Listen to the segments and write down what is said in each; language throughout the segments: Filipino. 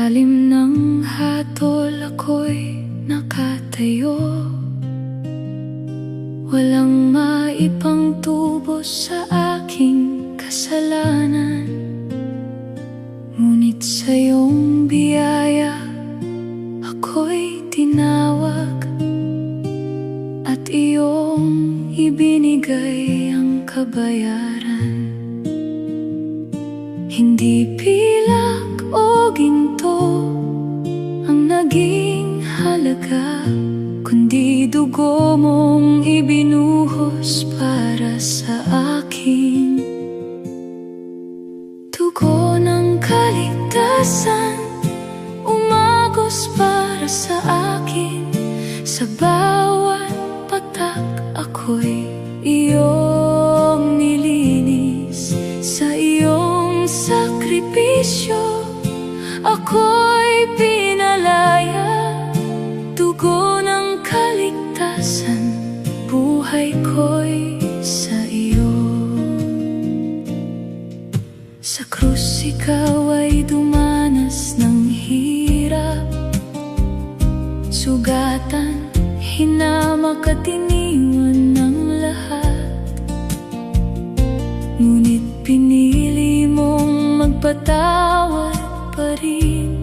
ilalim ng hatol ako'y nakatayo, walang maipang tubos sa aking kasalanan. Ngunit sa iyong biyaya ako'y tinawag, at iyong ibinigay ang kabayaran. Hindi pilak o ginto ang naging halaga, kundi dugo mong ibinuhos para sa akin. Dugo ng kaligtasan umagos para sa akin. Sa bawat patak ako'y iyong nilinis. Sa iyong sakripisyo ako'y pinalaya. Dugo ng kaligtasan, buhay ko'y sa iyo. Sa krus ikaw ay dumanas ng hirap, sugatan, hinamak at iniwan ng lahat. Ngunit pinili mong magpatawad pa rin,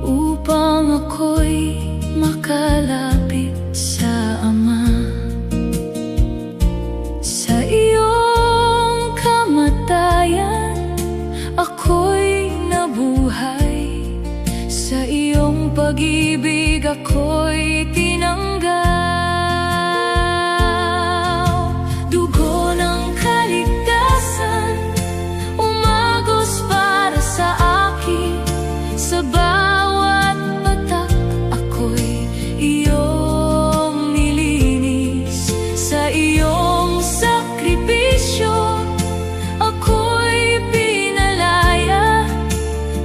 upang ako'y makalapit sa Ama. Sa iyong kamatayan ako'y nabuhay, sa iyong pag-ibig ako'y tinanggap. Dugo ng kaligtasan umagos para sa akin. Sa bawat patak ako'y iyong nilinis. Sa iyong sakripisyo ako'y pinalaya.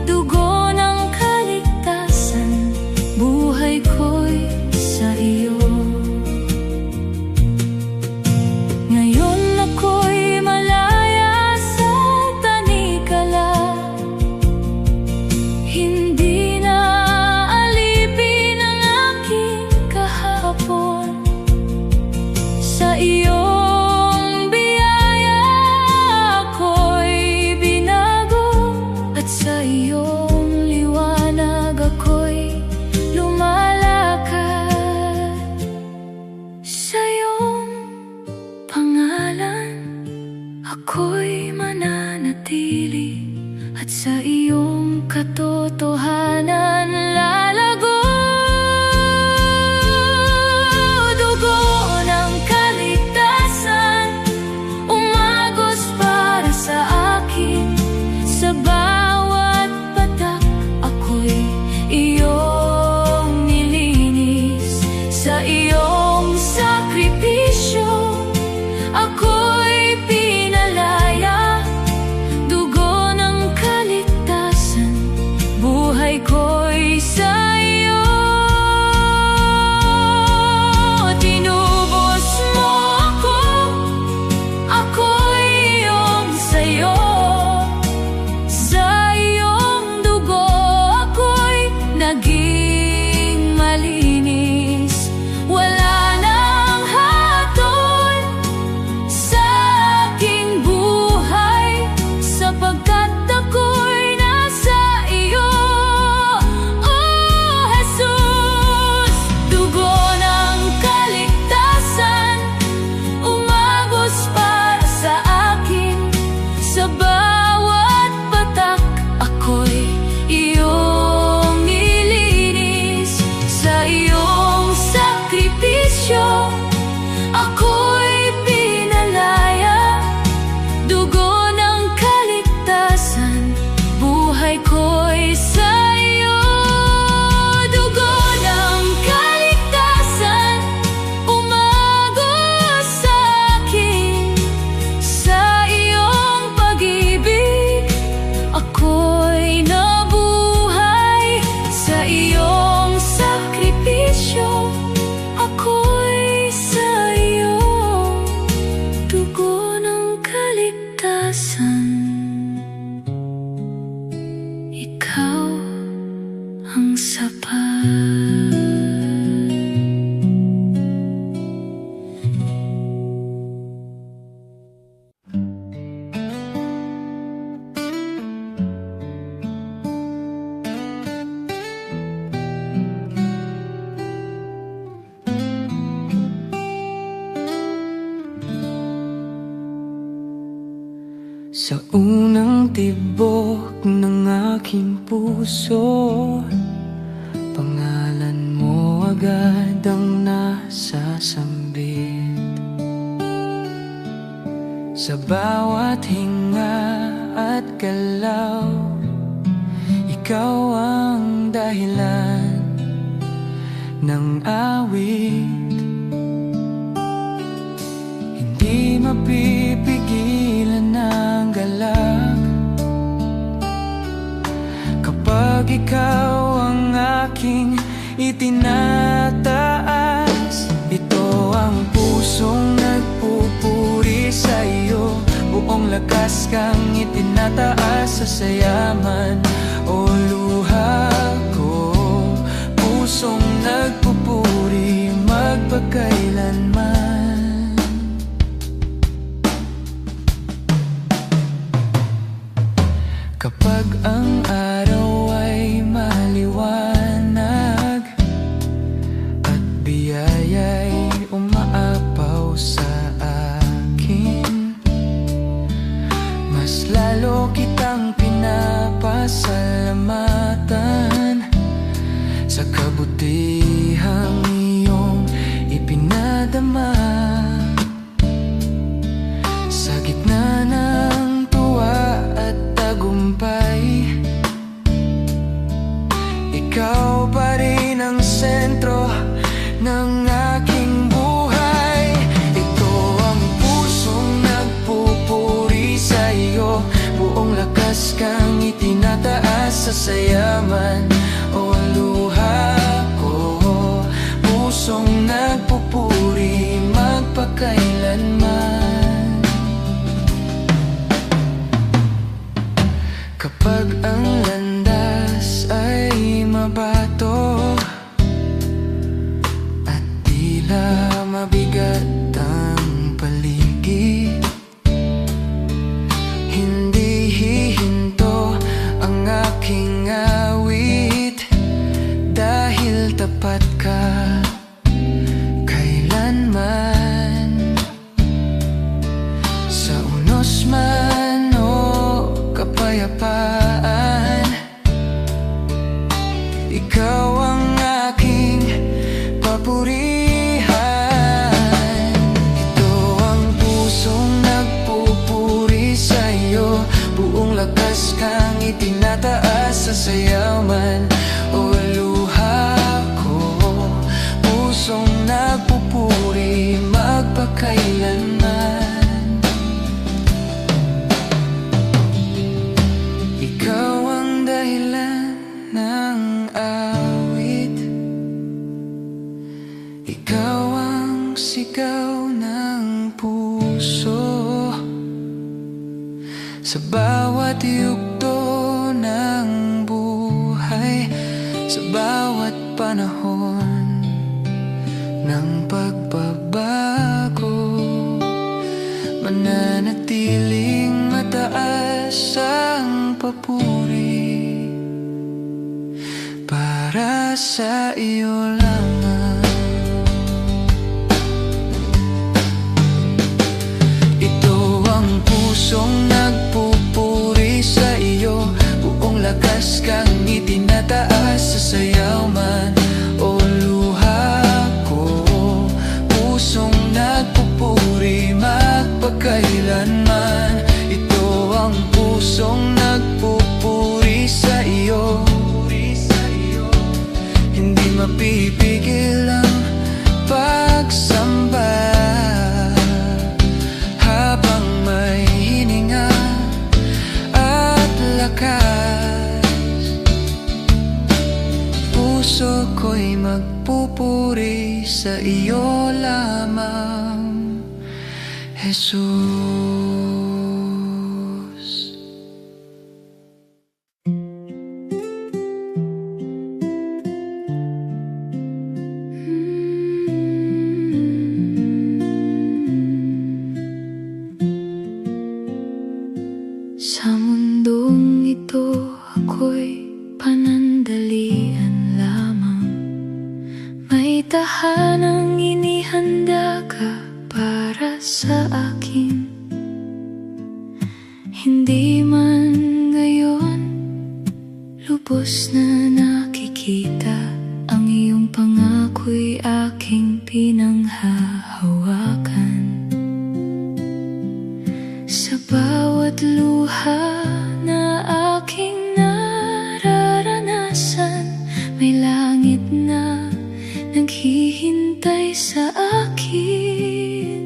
Dugo ng kaligtasan, buhay ko'y sa iyo. Ngayon ako'y malaya sa tanikala, hindi na alipin ang aking kahapon. Sa iyong biyaya ako'y binago, at sa iyong liwanag ako'y lumalakad. Sa iyong pangalan ako'y mananatili, at sa iyong katotohanan lalago. Dugo ng kaligtasan umagos para sa akin. Sa bawat patak ako'y iyong nilinis. Sa iyong sakripisyo ako'y pinalaya. Dugo ng kaligtasan, buhay ko'y sa iyo. Tinubos mo ako, ako'y iyong sayo. Sa iyong dugo ako'y naging malinis. Wala nang hatol sa aking buhay, sapagkat ako'y nasa iyo. Oh, ikaw ang sapat. Sa unang tibok ng aking puso, pangalan mo agad ang nasasambit. Sa bawat hinga at galaw, ikaw ang dahilan ng awit. Hindi mapipigilan ng galak kapag ikaw ang aking itinataas. Ito ang pusong nagpupuri sa iyo, buong lakas kang itinataas sa sayaman o luha ko. Pusong nagpupuri magpakailanman. Kapag ang araw ay maliwanag at biyaya'y umaapaw sa akin, mas lalo kitang pinapasalamatan sa kabutihang iyong ipinadama. Sa gitna ng tuwa at tagumpay, ikaw pa rin ang sentro ng aking buhay. Ito ang pusong nagpupuri sa iyo, buong lakas kang itinataas sa sayaman o luha ko. Pusong nagpupuri magpakailanman. Kapag ang landas ay mabato at tila mabigat ang paligid, hindi hihinto ang aking awit, dahil tapat ka kailanman. Sa unos man o kapayapaan, ikaw ang aking papurihan. Ito ang pusong nagpupuri sa iyo, buong lakas kang itinataas sa sayaman o luha ko. Pusong nagpupuri magpakailanman. Ikaw ang dahilan ng awit, ikaw ang sigaw ng puso. Sa bawat yugto ng buhay, sa bawat panahon ng pagbabago, mananatiling mataas ang papuri para sa iyo lamang. Ito ang pusong nagpupuri sa iyo, buong lakas kang itinataas sa sayaman o luha ko. Pusong nagpupuri magpakailanman. Ito ang pusong nagpupuri sa iyo, hindi mapipigil ang pagsamba habang may hininga at lakas. Puso ko'y magpupuri sa iyo lamang, Jesus. panandalian lamang. May tahanang inihanda ka para sa akin. Hindi man ngayon lubos na nakikita, ang iyong pangako'y aking pinanghahawakan. Sa bawat luha na aking nararanasan, may langit na naghihintay sa akin.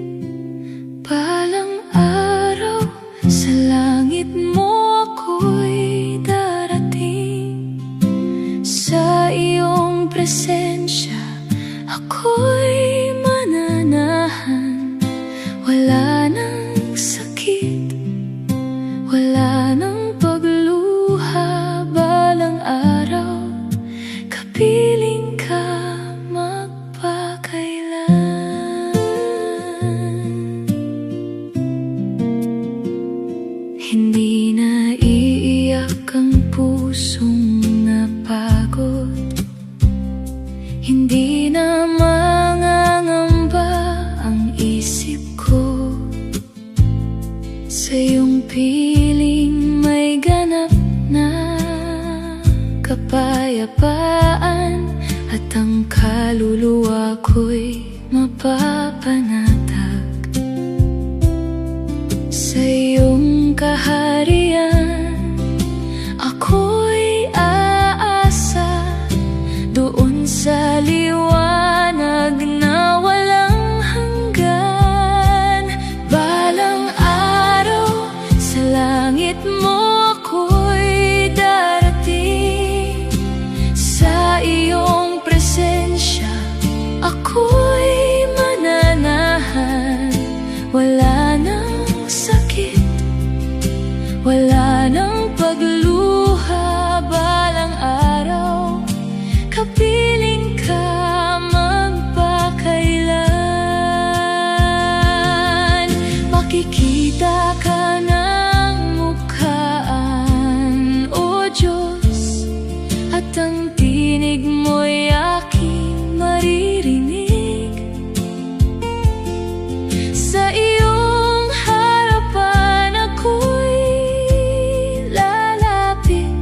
Balang araw sa langit mo ako'y darating. Sa iyong presensya ako'y mananahan. Wala nang sakit, wala nang pagluha. Balang araw kapiling ka magpakailan. Hindi na iiyak ang pusong napagod, hindi na mangangamba ang isip ko. Sa iyong piling may ganap na kapayapaan, at ang kaluluwa ko'y mapapanatag. Sa iyong kaharian ako'y aasa, doon sa liwanag na walang hanggan. Balang araw sa langit mo ako'y darating. Sa iyong presensya ako'y mananahan. Wala nang sakit, wala nang pagluha. Balang araw kapiling ka magpakailan. Makikita ka ng mukhaan, O Diyos, at ang tinig mo'y aking maririnig. Sa iyong harapan ako'y lalapit,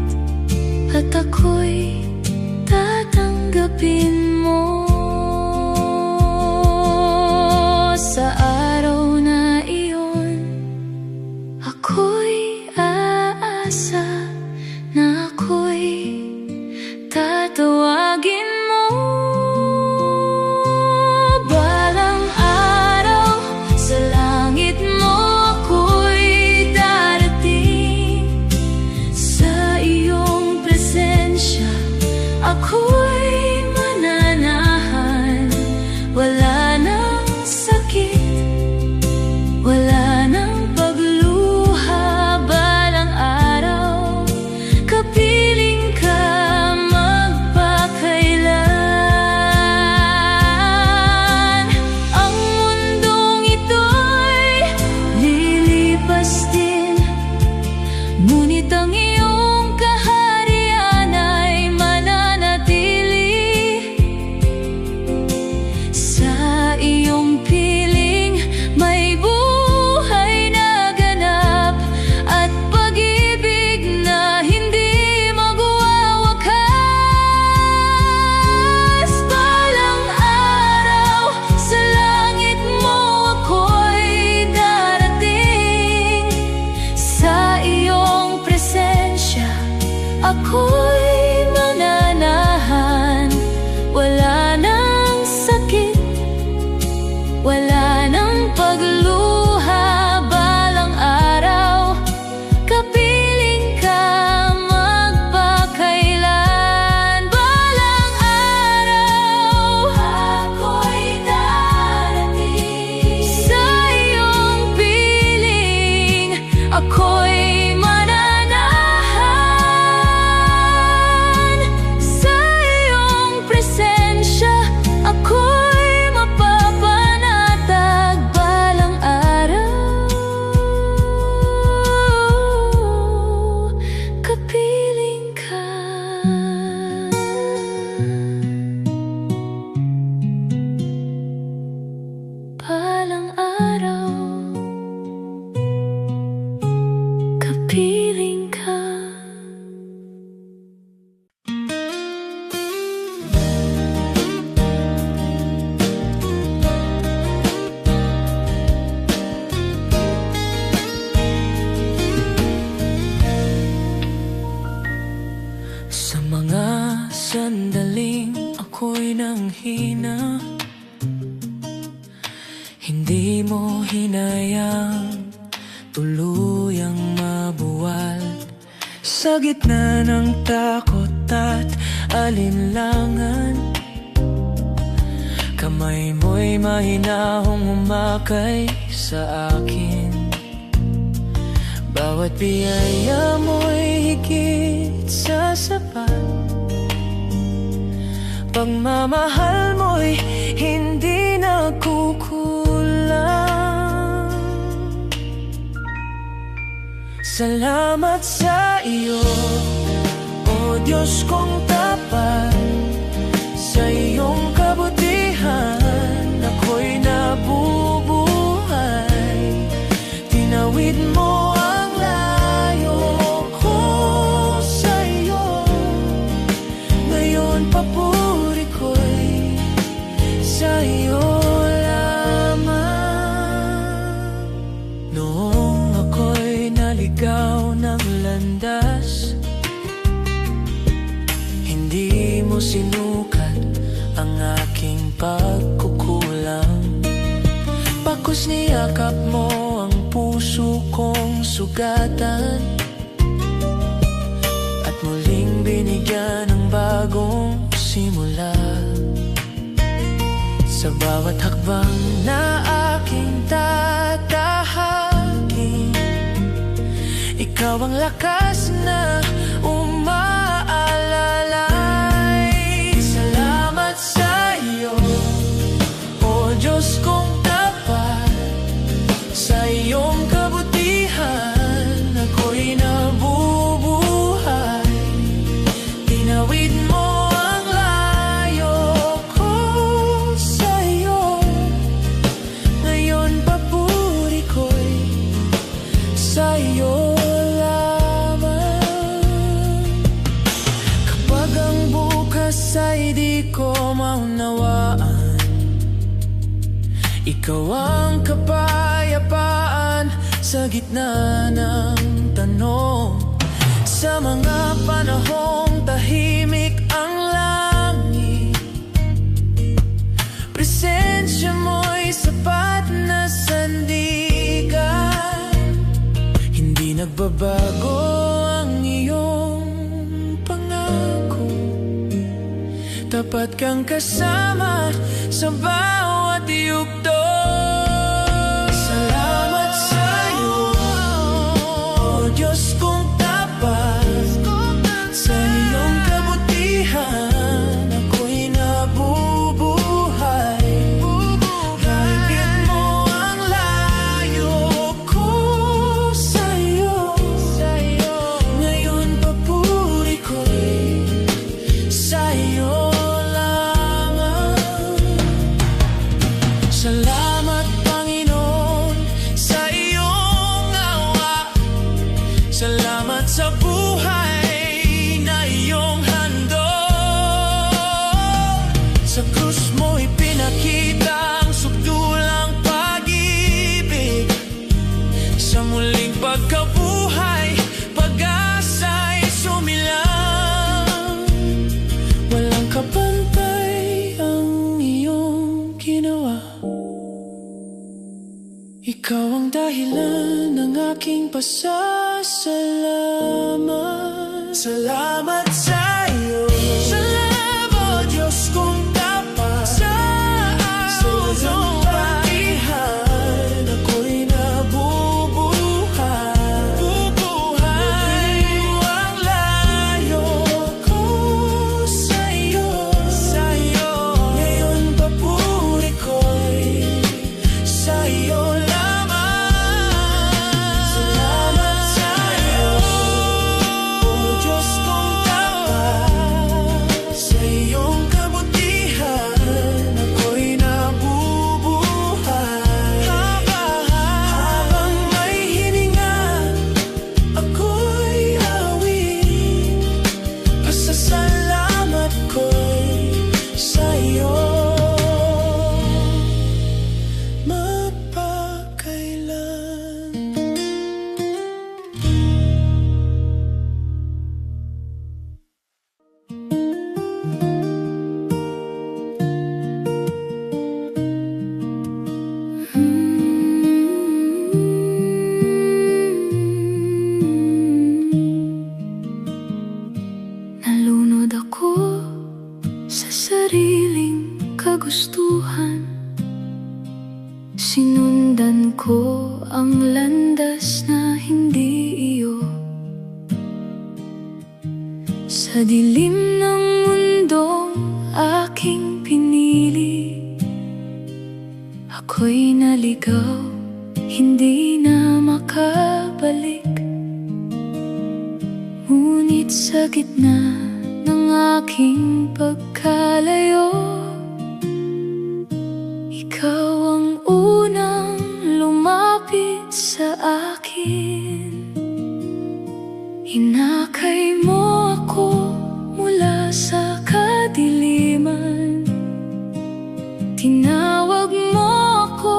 at ako'y tatanggapin mo. Sa araw na iyon ako'y aasa na ako'y tatawagin mo. Balang araw sa langit mo ako'y darating. Sa iyong presensya ako'y mananahan. Wala nang sakit, wala nang pagluha. Balang araw kapiling ka magpakailan. Ang mundong ito'y lilipas din, ngunit ang iyong kaharian ay mananatili. sandaling ako'y nanghina, hindi mo hinayang tuluyang mabuwal. Sa gitna ng takot at alinlangan, kamay mo'y mahinahong umakay sa akin. Bawat biyaya mo'y higit sa sapat, pagmamahal mo'y hindi nagkukulang. Salamat sa iyo, O Diyos kong tapat. Sa iyong kabutihan ako'y nabubuhay. Tinawid mo ang layo ko sa iyo. Ngayon papuri ko'y sa iyo lamang. Noong ako'y naligaw ng landas, hindi mo sinukat ang aking pagkukulang. Pakos niyakap mo ang puso kong sugatan, at muling binigyan ng bagong simula. Sa bawat hakbang na aking tatahakin, ikaw ang lakas na umaalalay. Salamat sa iyo, O Diyos kong tapat. Sa iyong kabutihan ako'y nabubuhay. Tinawid mo ang layo ko sa iyo. Ngayon papuri ko'y sa iyo lamang. Kapag ang bukas ay di ko maunawaan, ikaw ang kapayapaan sa gitna ng tanong. Sa mga panahong tahimik ang langit, presensya mo'y sapat na sandigan. Hindi nagbabago ang iyong pangako, tapat kang kasama sa bawat yugto. Salamat sa iyo, O Diyos kong tapat. Sa iyong kabutihan ako'y nabubuhay. Higit mo ang layo ko sa iyo. Ngayon papuri ko'y sa iyo lamang. Salamat Panginoon sa iyong awa. Salamat sa buhay na iyong handog. Sa krus mo'y pinakita ang sukdulang pag-ibig. Sa muling pagkabuhay, pag-asa'y sumilang. Walang kapantay ang iyong ginawa. Ikaw ang dahilan ng aking pasasalamat. Salamat sa iyo, salamat, Diyos kong tapat. Sa iyong kabutihan ako'y nabubuhay. Tinawid mo ang layo ko sa iyo. Ngayon papuri ko'y sa iyo lamang. Salamat sa iyo, O Diyos kong tapat. Sa iyong kabutihan ako'y nabubuhay. Habang may hininga ako'y awit. Pasasalamat ko'y sa iyo magpakailan. sariling kagustuhan. Sinundan ko ang landas na hindi iyo. Sa dilim ng mundong aking pinili, ako'y naligaw, hindi na makabalik. Ngunit sa gitna ng aking pagkalayo, ikaw ang unang lumapit sa akin. Hinakay mo ako mula sa kadiliman. Tinawag mo ako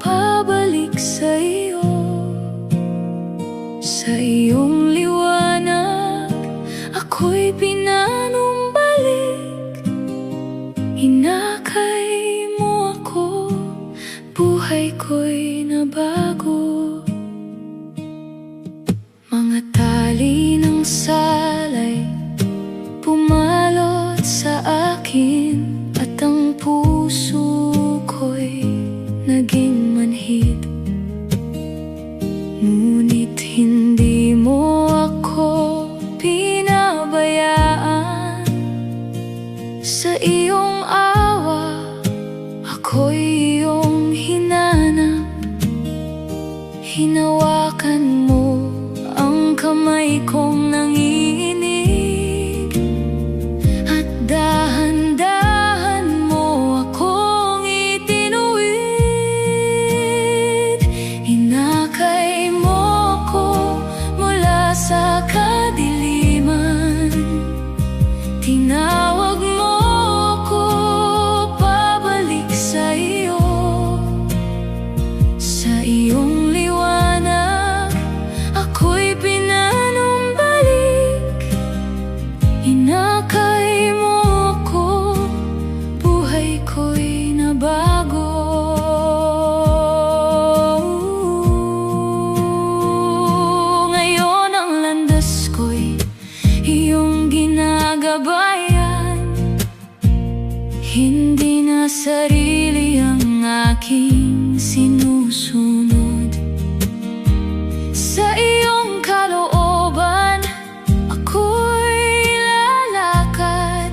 pabalik sa iyo. Sa iyong liwanag, ako'y pinanumbalik. Hinakay mo ako, buhay ko'y nabago. Mga tali ng salay pumalot sa akin, at ang puso ko'y naging manhid. Ngunit hindi mo ako pinabayaan. Sa iyong awa, ako'y iyong hinanap. Hinawakan mo ang kamay kong nanginginig, at dahan-dahan mo akong itinuwid. Hinakay mo ako mula sa kadiliman. Tinawag mo ako pabalik sa iyo. Sa iyong liwanag, ako'y pinanumbalik. Hinakay mo ako, buhay ko'y nabago. Ngayon ang landas ko'y iyong ginagabayan. Hindi na sarili ang aking sinusunod. Sa iyong kalooban, ako'y lalakad,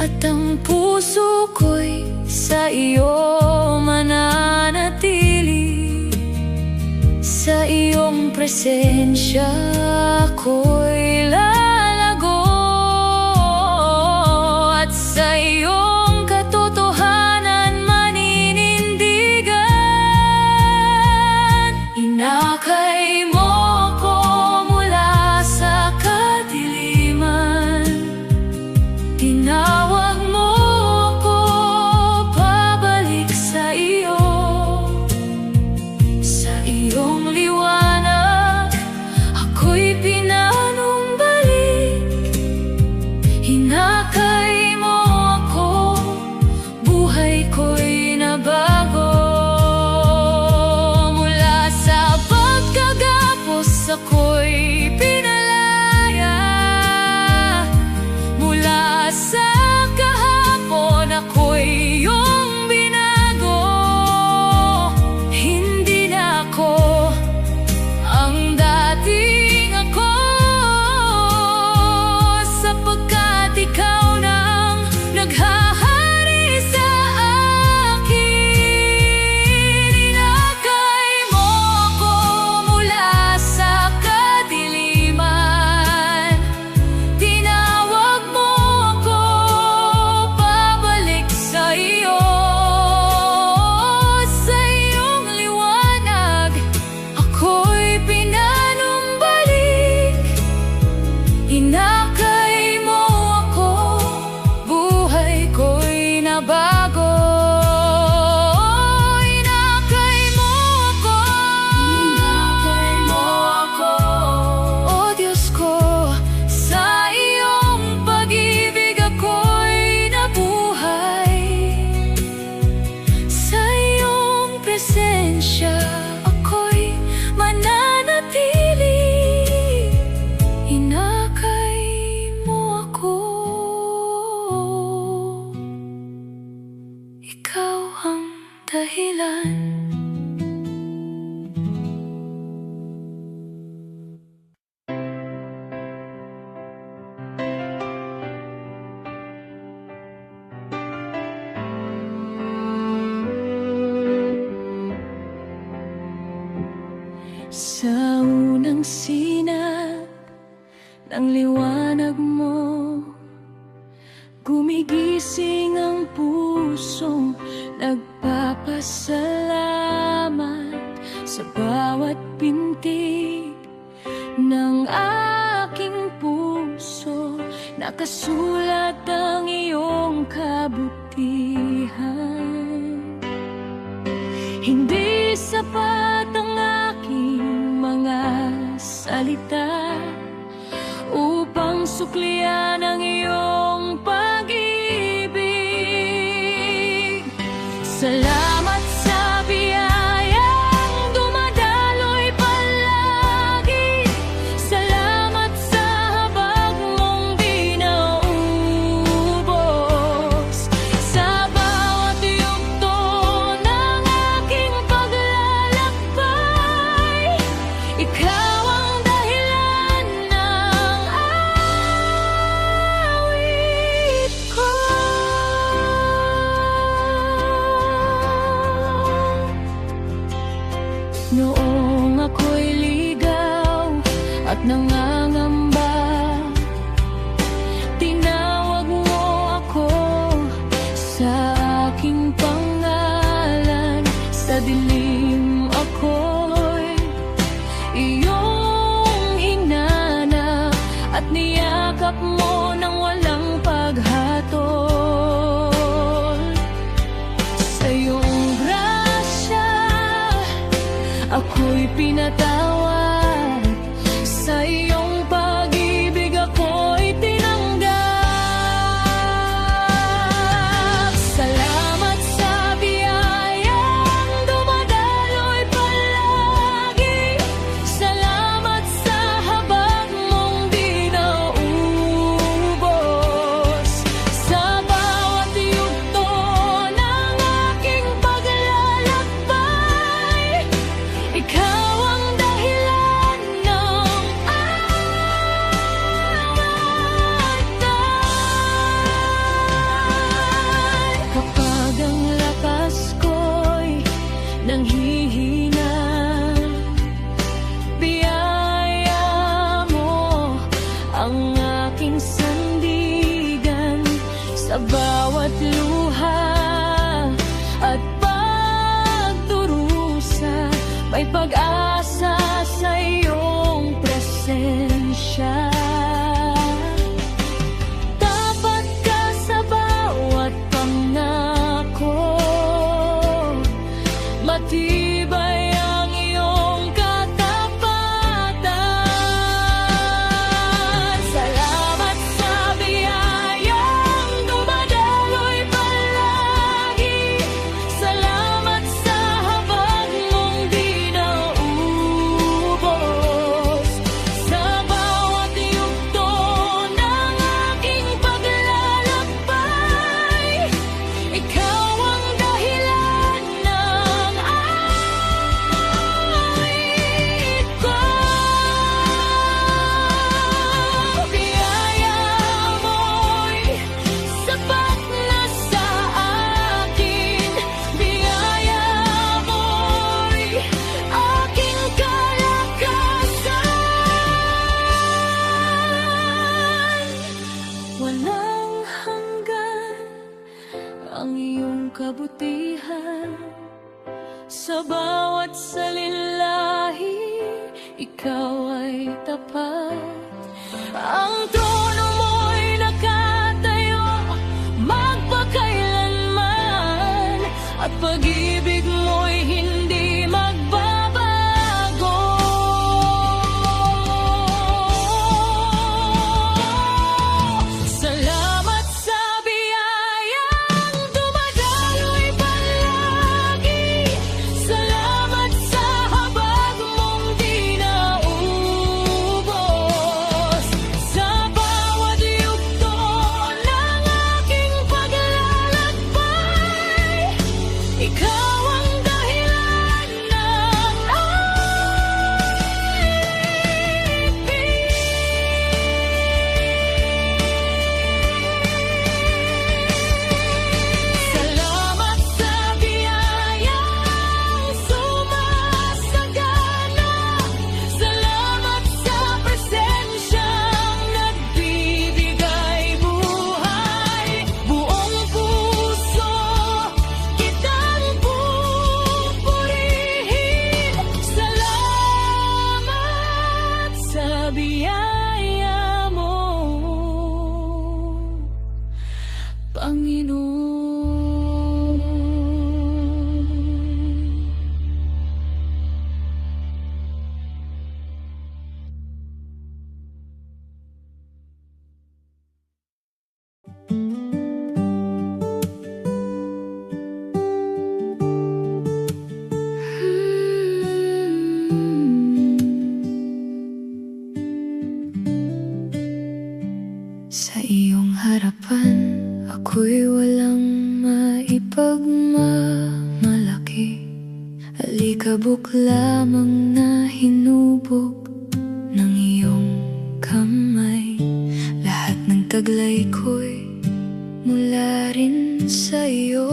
at ang puso ko'y sa iyo mananatili. Sa iyong presensya ako'y lalago, at sa iyong katotohanan maninindigan. Inakay mo ako mula sa kadiliman. Tinawag mo ako pabalik sa iyo. Sa iyong liwanag, ako'y pinanumbalik. Hinakay mo ako, buhay ko'y nabago. Mula sa pagkagapos ako'y pinalaya. Mula sa kahapon ako'y iyong binago. Hindi na ako ang dating ako, sapagkat ikaw gising ang pusong nagpapasalamat sa bawat pintig ng aking puso. Nakasulat ang iyong kabutihan. Hindi sapat ang aking mga salita upang suklian ang iyong pag-ibig. Salamat sa biyayang dumadaloy palagi. Salamat sa habag mong di naubos. Sa bawat yugto ng aking paglalakbay, ikaw ang dahilan ng awit ko. Noong ako'y ligaw at nangangamba, tinawag mo ako sa aking pangalan. Sa dilim ako'y iyong hinanap at niyakap mo nang walang paghatol. Sa iyong grasya ako'y pinatawad, sa iyong pag-ibig ako'y tinanggap. Salamat sa biyayang dumadaloy palagi. Salamat sa habag mong di naubos. Sa bawat yugto ng aking paglalakbay, ikaw ang dahilan ng awatan. Kapag ang lakas ko'y nanghihina, biyaya mo ang aking sandigan. Sa bawat luha at pagdurusa, may pag-asa sa iyong presensya. Tapat ka sa bawat pangako, matibay ang iyong katapatan. Salamat sa biyayang dumadaloy palagi. Salamat sa habag mong di naubos. Sa bawat yugto ng aking paglalakbay, ikaw ang dahilan ng awit ko. Biyaya mo'y sapat na sa akin. Biyaya mo'y aking kalakasan. Walang hanggan ang iyong kabutihan. Sa bawat salinlahi, ikaw ay tapat. Ang trono mo'y nakatayo magpakailanman, at pag-ibig mo'y hindi magbabago. Salamat sa biyayang dumadaloy palagi. Salamat sa habag mong di naubos. Sa Panginoon. Sa iyong harapan, ako'y walang maipagmamalaki. Alikabok lamang na hinubog ng iyong kamay. Lahat ng taglay ko'y mula rin sa iyo,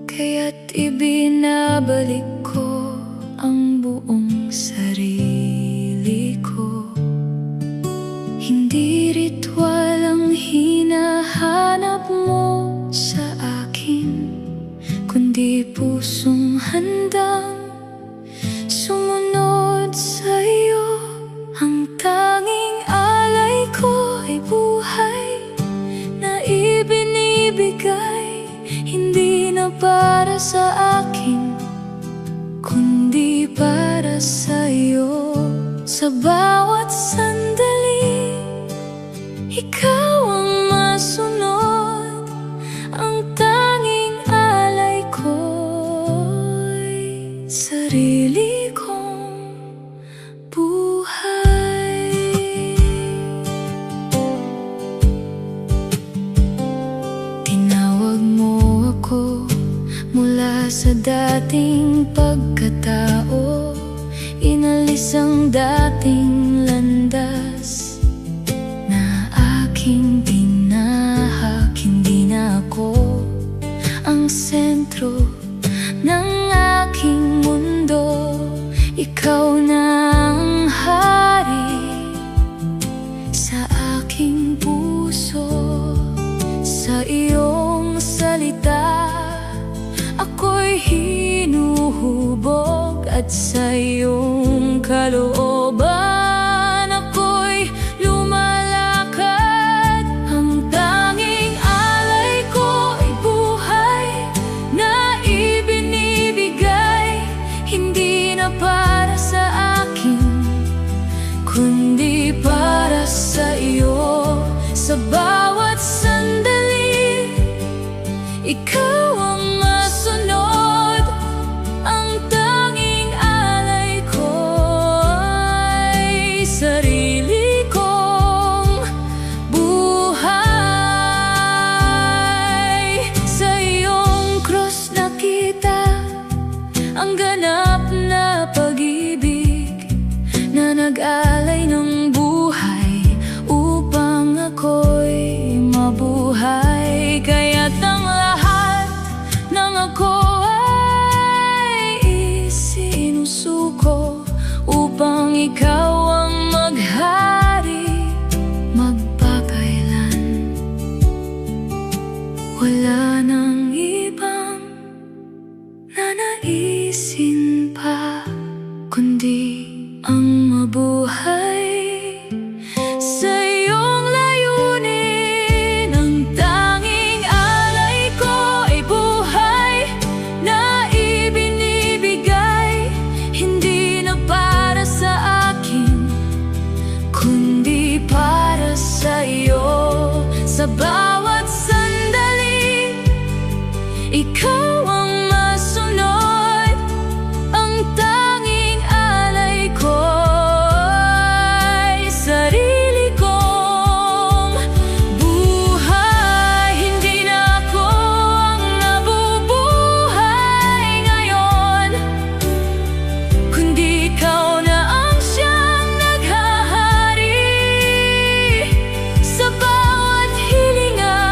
kaya't ibinabalik ko ang buong sarili ko. Hindi ritwal ang hinahanap mo sa akin, kundi pusong handang sumunod sa iyo. Ang tanging alay ko ay buhay na ibinibigay, hindi na para sa akin, kundi para sa iyo. Sa bawat sandali, ikaw ang masunod. Ang tanging alay ko'y sarili kong buhay. Tinawag mo ako mula sa dating pagkatao, inalis ang dating landas na aking tinahak. Hindi na ako ang sentro ng aking mundo, ikaw na ang hari sa aking puso. Sa iyong salita ako'y hinuhubog, at sa iyong kalooban ako'y lumalakad. Ang tanging alay ko ay buhay na ibinibigay, hindi na para sa akin, kundi para sa iyo. Sa bawat sandali, ikaw ang masunod. Ang tanging alay ko ay sarili kong buhay. Sa iyong krus nakita ang ganap na pag-ibig na nag-alay ng buhay upang ako'y mabuhay. Kaya't ang lahat ng ako ay isinusuko upang ikaw ang maghari magpakailan. Wala nang ibang nanaisin pa, kundi ang mabuhay sa iyong layunin. Ang tanging alay ko ay buhay na ibinibigay, hindi na para sa akin, kundi para sa iyo. Sa bawat sandali, ikaw ang masunod. Ang tanging alay ko ay sarili kong buhay. Hindi na ako ang nabubuhay ngayon, kundi ikaw na ang siyang naghahari. Sa bawat hilinga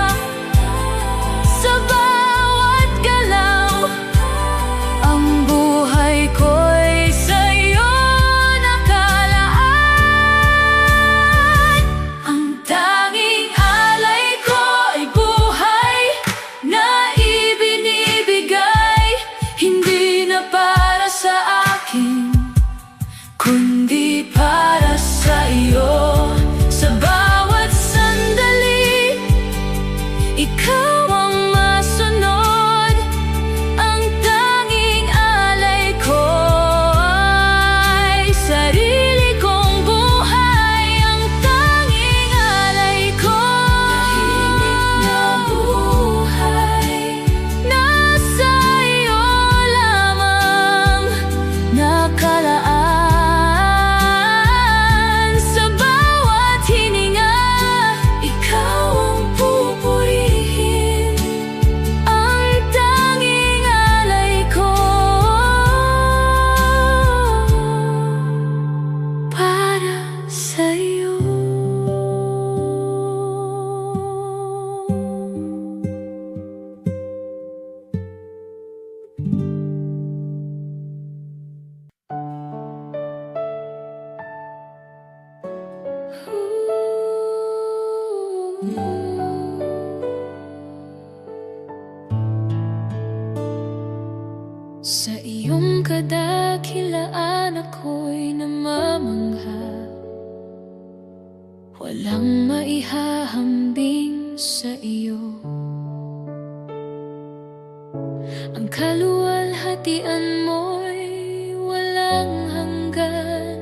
Sa iyong kadakilaan ako'y namamangha, walang maihahambing sa iyo. Ang kaluwalhatian mo'y walang hanggan,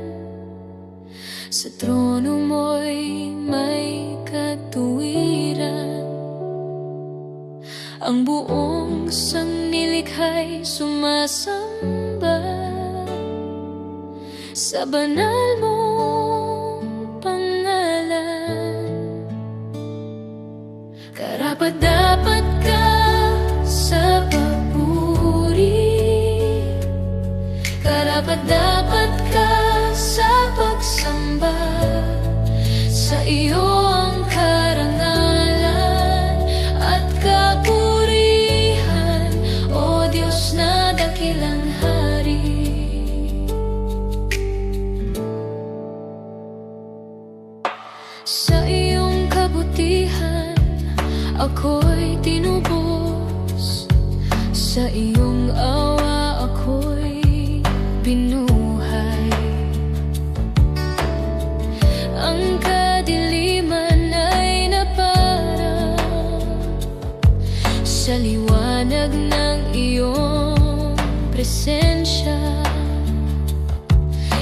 sa trono mo'y may katuwiran. Ang buong sanglilikha'y sumasamba sa banal mong pangalan. Karapat-dapat ka sa papuri, karapat-dapat ka sa pagsamba. Sa iyo ang karangalan at kapurihan, O Diyos na dakilang hari. Sa iyong kabutihan ako'y tinubos, sa iyong awa ako'y binuhay. Ang kadiliman ay naparang sa liwanag ng iyong presensya.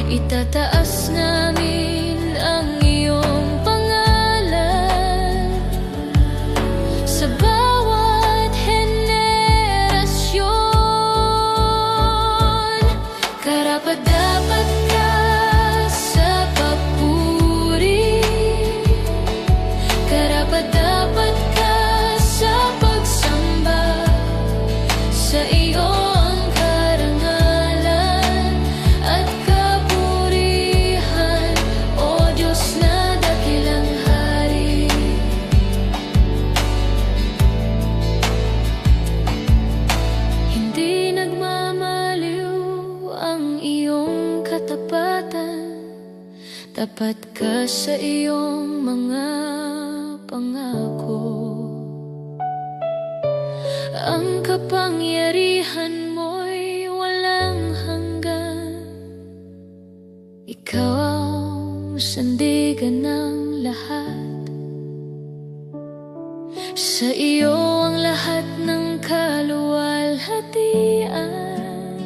Itataas namin ang iyong pangalan sa bawat henerasyon. Karapat-dapat ka sa papuri, karapat-dapat ka sa pagsamba. Sa iyo ang karangalan at kapurihan, O Diyos na dakilang hari. Hindi nagmamaliw ang iyong katapatan, tapat ka sa iyong mga pangako. Ang kapangyarihan mo'y walang hanggan, ikaw ang sandigan ng lahat. Sa iyo ang lahat ng kaluwalhatian,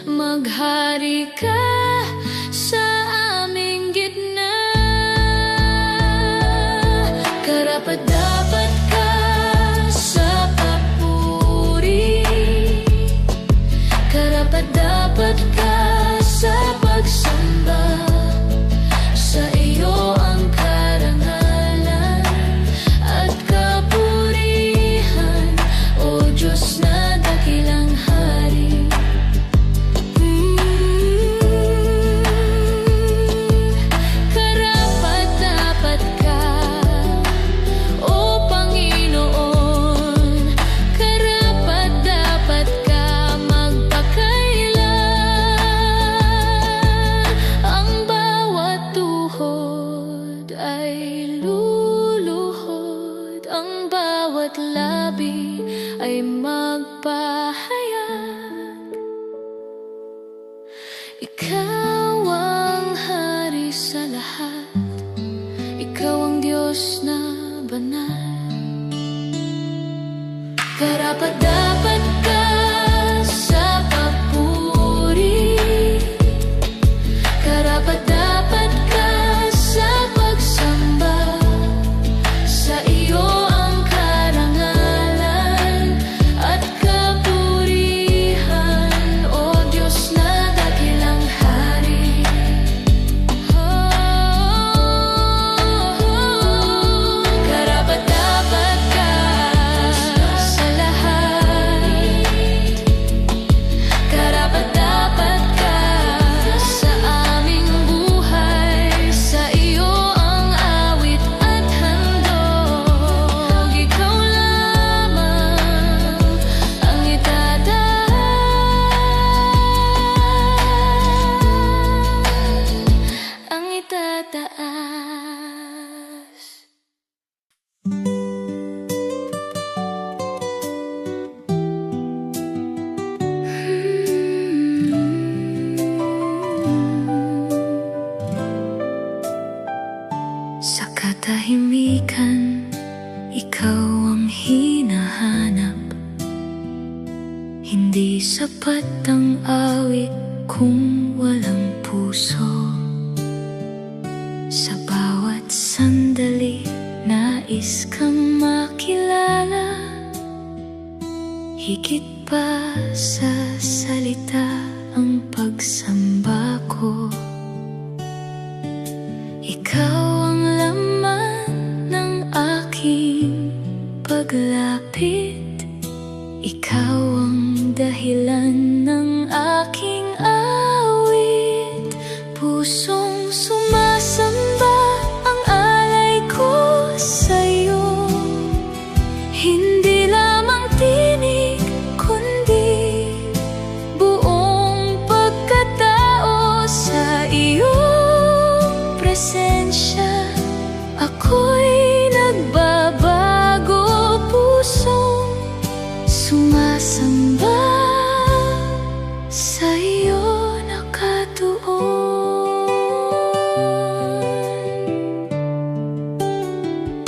maghari ka sa aming gitna. Karapat-dapat ka sa papuri, karapat-dapat ka sa pagsamba. Sa iyo ang karangalan at kapurihan, O Diyos na dakilang hari. Karapat-dapat ka, O Panginoon, karapat-dapat ka magpakailan. Ang bawat tuhod ay luluhod, ang bawat labi ay magpahayag. Ikaw ang hari sa lahat, ikaw ang Diyos na banal. Karapat-dapat ka sa papuri, karapat-dapat ka sa pagsamba. Sa iyo ang karangalan at kapurihan, O Diyos na dakilang hari. Karapat-dapat ka sa lahat. katahimikan, ikaw ang hinahanap. Hindi sapat ang awit kung walang puso. Sa bawat sandali, nais kang makilala. Higit pa sa salita ang pagsamba ko. Ikaw ang laman ng aking paglapit. Ikaw ang dahilan ng aking awit. Pusong sumasamba ang alay ko sa'yo. Hindi lamang tinig, kundi buong pagkatao. Sa iyong presensya, ako'y nagbabago. Pusong sumasamba sa iyo nakatuon.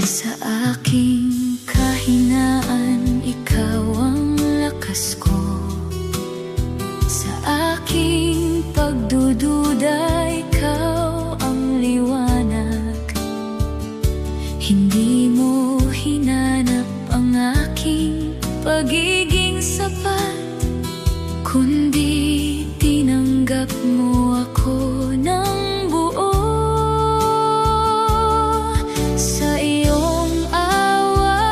Sa aking kahinaan, ikaw ang lakas ko. Sa aking pagdududa, ikaw ang liwanag. Hindi mo hinanap ang aking pagiging sapat, kundi tinanggap mo ako ng buo. Sa iyong awa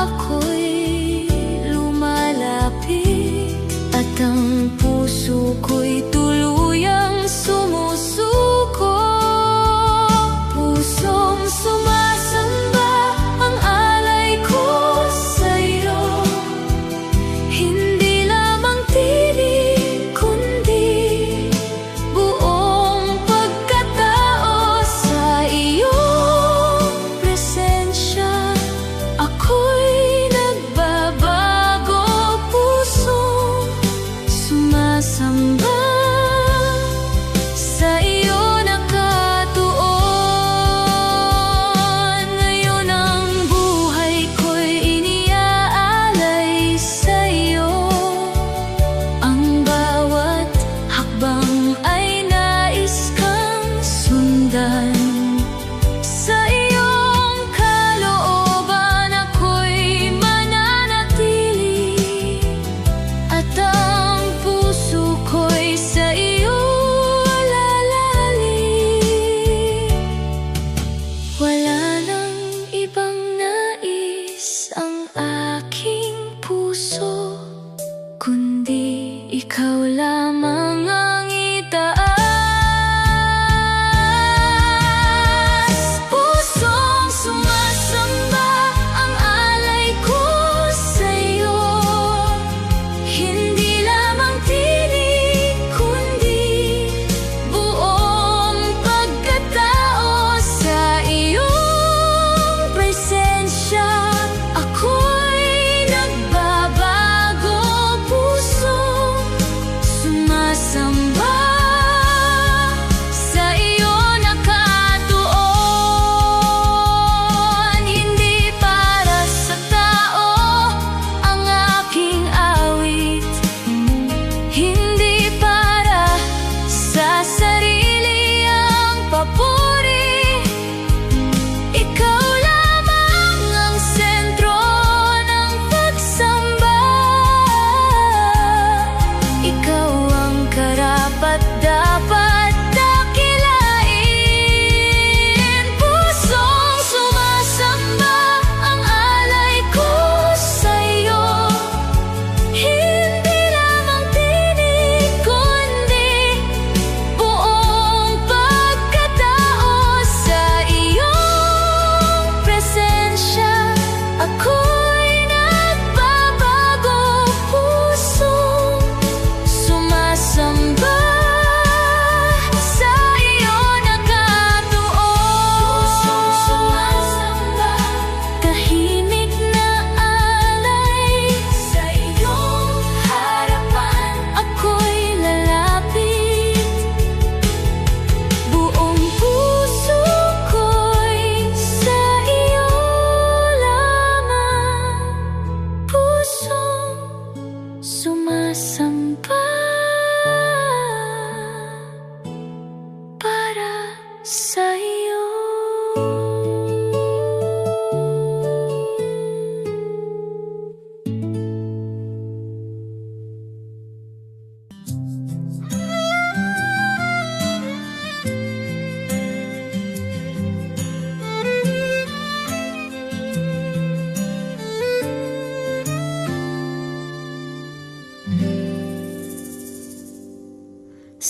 ako'y lumalapit, at ang puso ko'y tuluyang sumusuko. Pusong sumasamba ang alay ko sa'yo.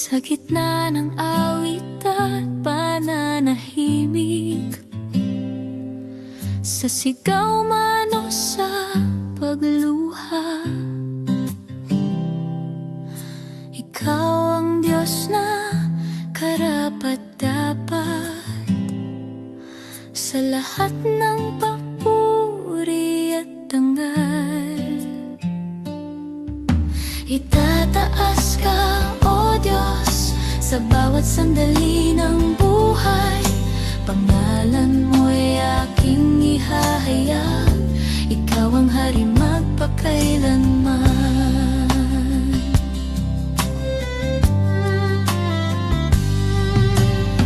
sa gitna ng awit at pananahimik, sa sigaw man o sa pagluha, ikaw ang Diyos na karapat-dapat sa lahat ng papuri at dangal. Itataas ka, O Diyos, sa bawat sandali ng buhay. Pangalan mo'y aking ihahayag, ikaw ang hari magpakailanman.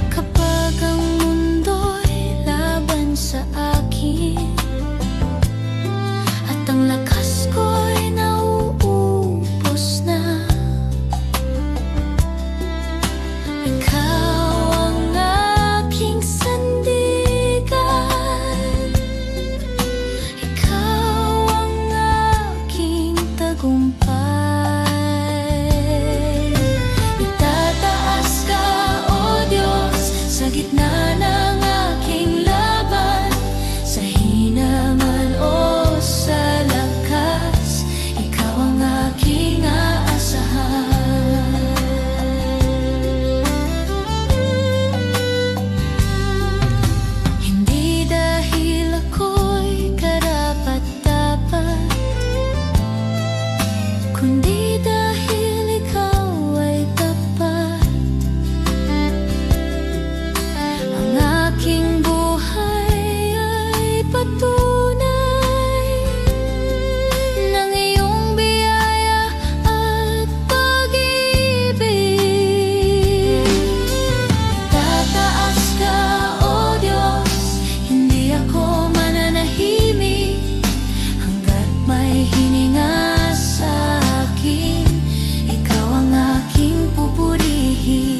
Kapag ang mundo'y laban sa akin at ang lakas ko'y nauubos na, ikaw ang aking sandigan, ikaw ang aking tagumpay. Itataas ka, O Diyos, sa gitna ng aking laban, sa hina man o sa lakas, ikaw ang aking aasahan. Hindi dahil ako'y karapat-dapat, kundi dahil ikaw ay tapat. Ang aking buhay ay patunay ng iyong biyaya at pag-ibig. Tataas ka, O Diyos, hindi ako mananahimik hanggat may hininga sa akin, ikaw ang aking pupurihin.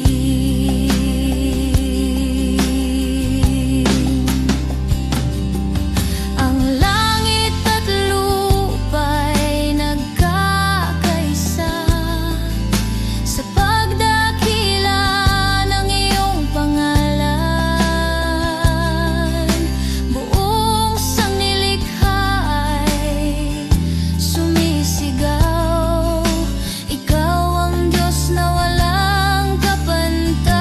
Ang langit at lupa'y nagkakaisa sa pagdakila ng iyong pangalan. Buong sangnilikha ay sumisigaw, ikaw ang Diyos na walang kapantay.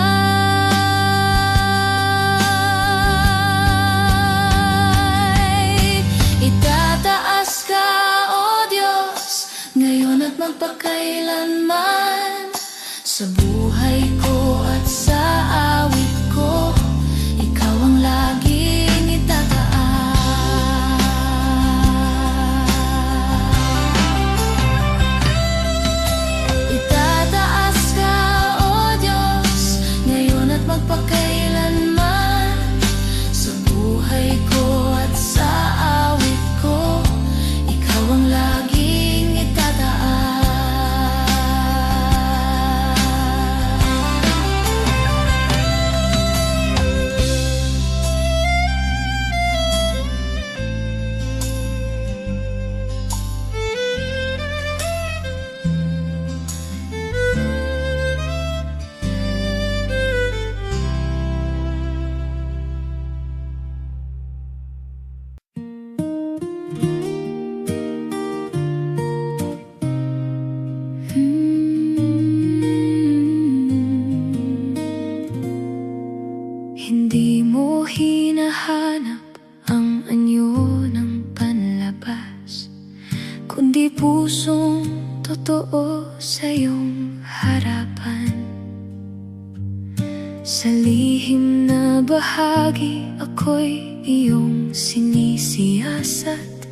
Itataas ka, O Diyos, ngayon at magpakailanman, sa buhay ko at sa awit ko, ikaw ang laging itataas. Itataas ka, O Diyos, ngayon at magpakailanman, sa buhay ko at sa awit ko, ikaw ang laging itataas. Hindi mo hinahanap ang anyo ng panlabas, kundi pusong totoo sa iyong harapan. Sa lihim na bahagi ako'y iyong sinisiyasat,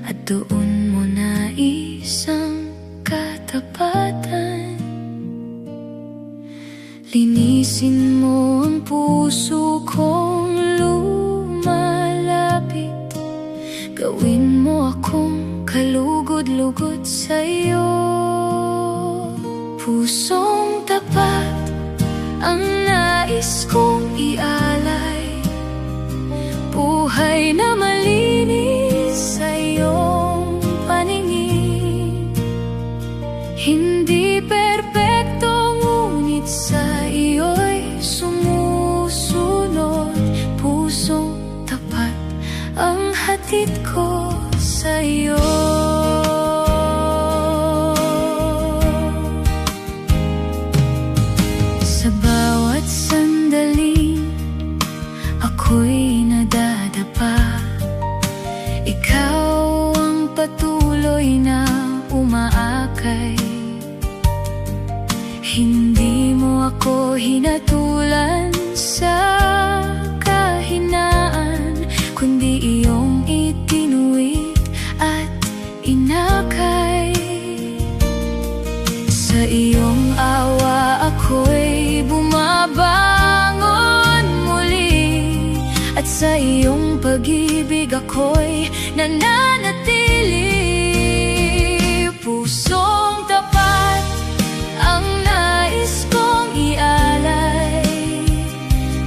at doon mo naisang katapatan. Linisin mo ang puso kong lumalapit, gawin mo akong kalugod-lugod sa'yo. Pusong tapat ang nais kong ialay, buhay na malinis sa iyong paningin. Hindi perpekto ngunit sa'yo. Sa bawat sandali ako'y nadadapa, ikaw ang patuloy na umaakay. Hindi mo ako hinatulan sa kahinaan, kundi iyong itinuwid at inakay. Sa iyong awa ako'y bumabangon muli, at sa iyong pag-ibig ako'y nananatili. Pusong tapat ang nais kong ialay,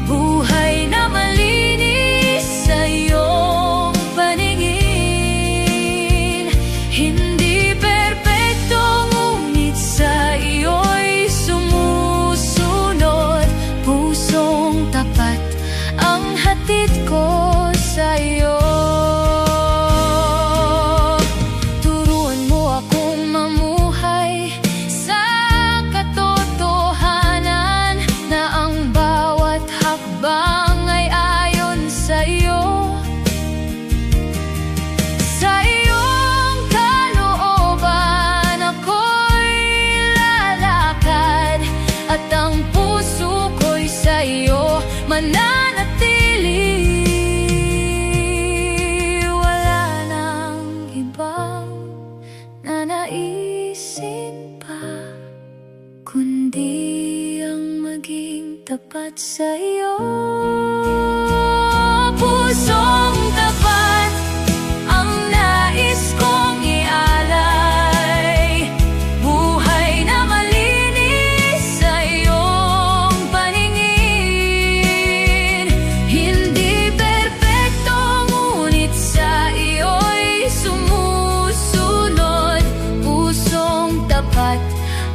buhay na malinis sa iyong paningin. Hindi perpekto, ngunit sa iyo'y sumusunod. Pusong tapat ang hatid ko sa iyo. Mananatili, wala nang ibang nanaisin pa, kundi ang maging tapat sa'yo. Pusong tapat ang nais kong ialay, buhay na malinis sa iyong paningin. Hindi perpekto, ngunit sa iyo'y sumusunod. Pusong tapat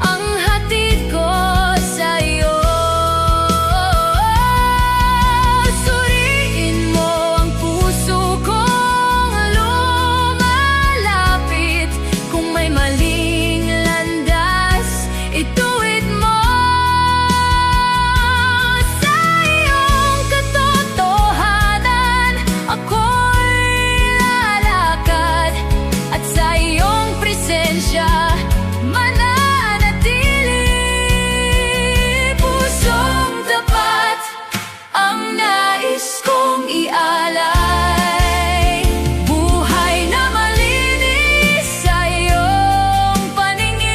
ang hatid ko sa iyo. Suriin mo ang puso kong lumalapit, kung may maling landas, ituwid mo. Sa iyong katotohanan ako'y lalakad, at sa iyong presensya mananatili. Pusong tapat ang nais kong ialay, buhay na malinis sa iyong paningin.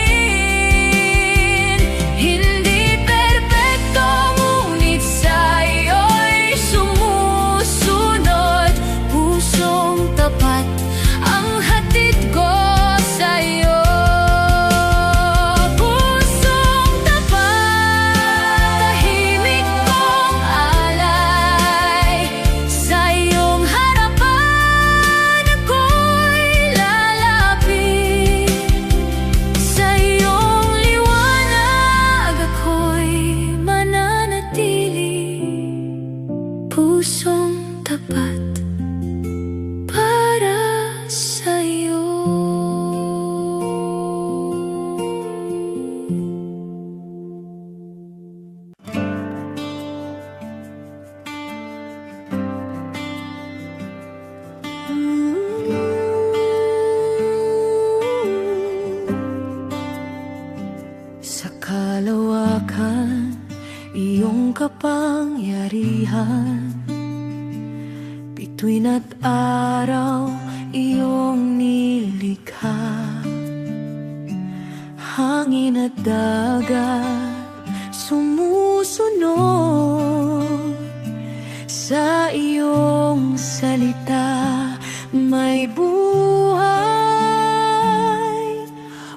Hindi perpekto, ngunit sa iyo'y sumusunod. Pusong tapat ang hatid ko sa iyo. Pusong tapat, tahimik kong alay, sa iyong harapan ako'y lalapit. Sa iyong liwanag ako'y mananatili. Pusong tapat para sa iyo. Sa kalawakan, iyong kapangyarihan, bituin at araw iyong nilikha. Hangin at dagat sumusunod sa iyong salita. May buhay,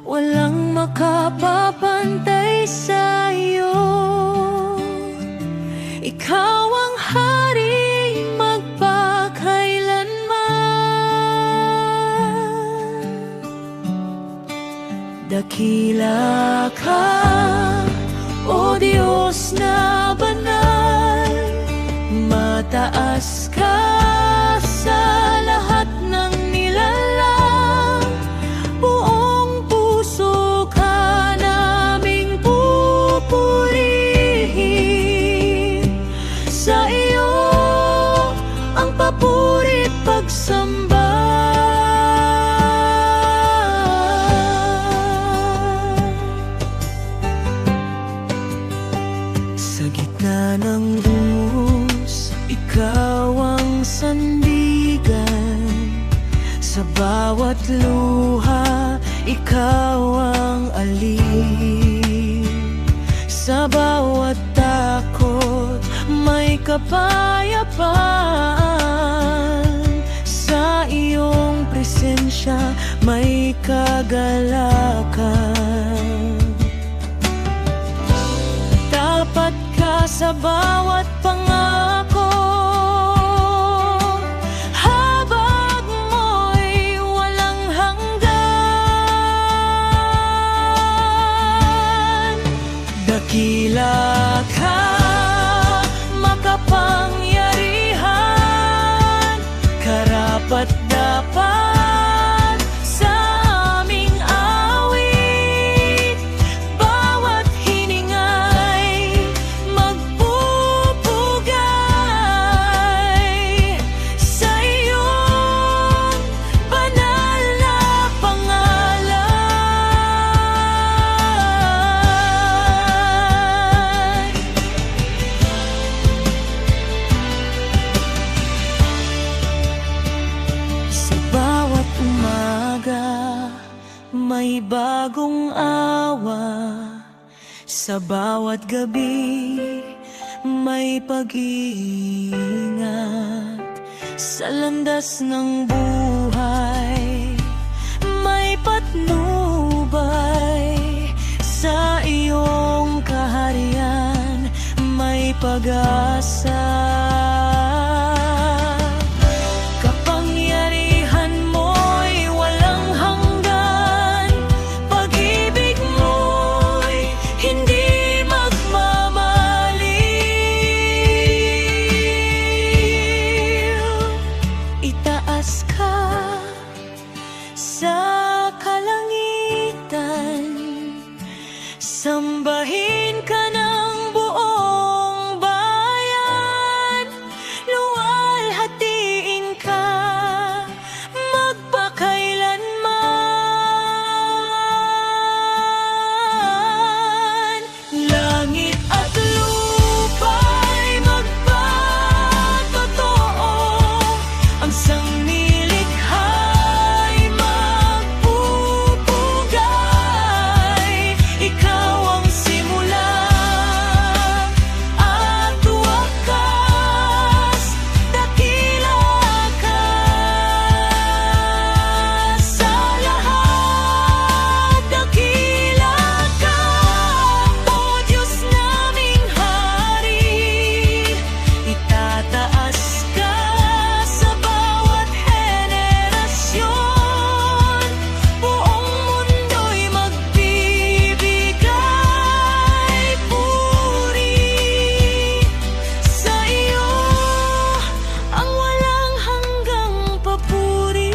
walang makapapantay sa iyo. Ikaw ang hari magpakailanman. Dakila ka, O Diyos na banal, mataas ka sa lahat ng nilalang. Sa bawat luha, ikaw ang aliw. Sa bawat takot, may kapayapaan. Sa iyong presensya, may kagalakan. Tapat ka sa bawat pangako, habag mo'y walang hanggan. Dakila ka, makapangyarihan, karapat-dapat sa aming awit. Bawat hiningay magpupugay sa iyong banal na pangalan. Sa bawat umaga, may bagong awa. Sa bawat gabi, may pag-iingat. Sa landas ng buhay, may patnubay. Sa iyong kaharian, may pag-asa. Kapangyarihan mo'y walang hanggan. Pag-ibig mo'y hindi magmamaliw. Itaas ka sa kalangitan, sambahin ka ng buong bayan. Luwalhatiin ka magpakailanman. Langit at lupa'y magpatotoo, ang sanglilikha'y magpupugay. Ikaw ang simula at wakas, dakila ka sa lahat. Dakila ka, O Diyos naming Hari. Itataas ka sa bawat henerasyon. Buong mundo'y magbibigay puri sa iyo, ang walang hanggang papuri.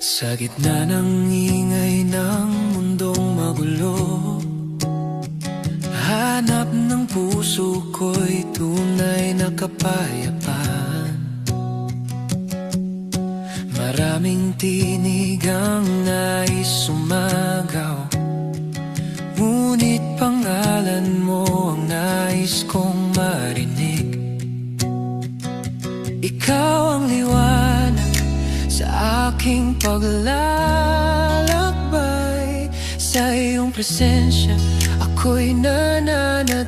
Sa gitna ng ingay ng mundong magulo, hanap ng puso ko'y tunay na kapayapaan. Maraming tinig ang nais sumagaw, ngunit pangalan mo ang nais kong marinig. Ikaw ang liwanag sa aking paglalakbay. Sa iyong presensya, ako'y nananatili.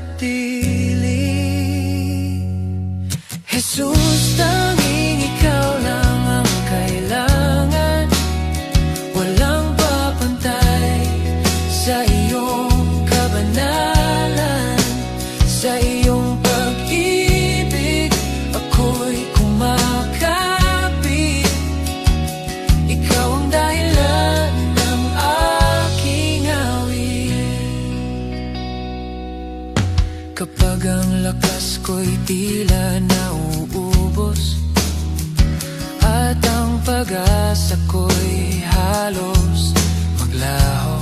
Jesus, tanging ikaw lang ang kailangan. Walang papantay sa iyong kabanalan. Sa iyong pag-ibig, ako'y kumakapit. Ikaw ang dahilan ng aking awit. Kapag ang lakas ko'y tila nauubos, at ang pag-asa ko'y halos maglaho.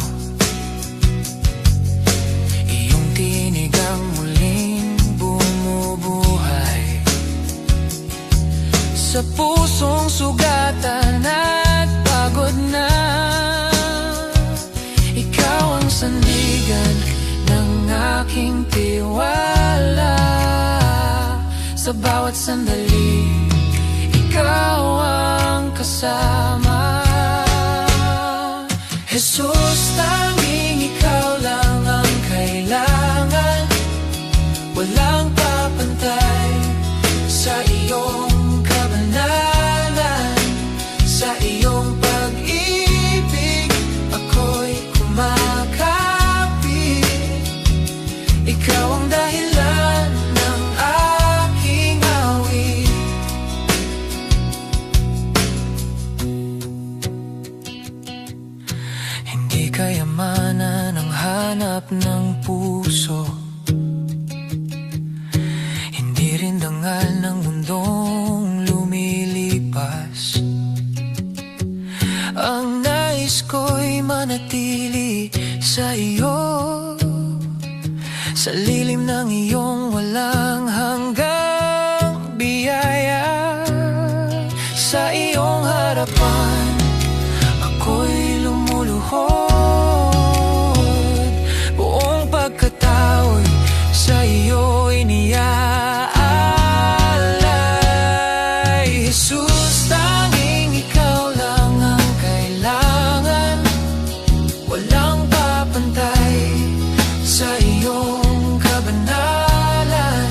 Iyong tinig ang muling bumubuhay sa pusong sugatan at pagod na. Ikaw ang sandigan ng aking tiwala. Sa bawat sandali, ikaw ang kasama. Jesus, tanging ikaw lang ang kailangan. Walang papantay sa iyong kabanalan. Sa iyong pag-ibig, ako'y kumakapit. Ikaw ang dahilan ng aking awit. Hindi kayamanan ang hanap ng puso, hindi rin dangal ng mundong lumilipas. Ang nais ko'y manatili sa iyo, sa lilim ng iyong walang hanggang biyaya. Sa iyong harapan, ako'y lumuluhod. Buong pagkatao'y sa iyo iniaalay. Jesus, tanging ikaw lang ang kailangan. Walang papantay sa iyong kabanalan.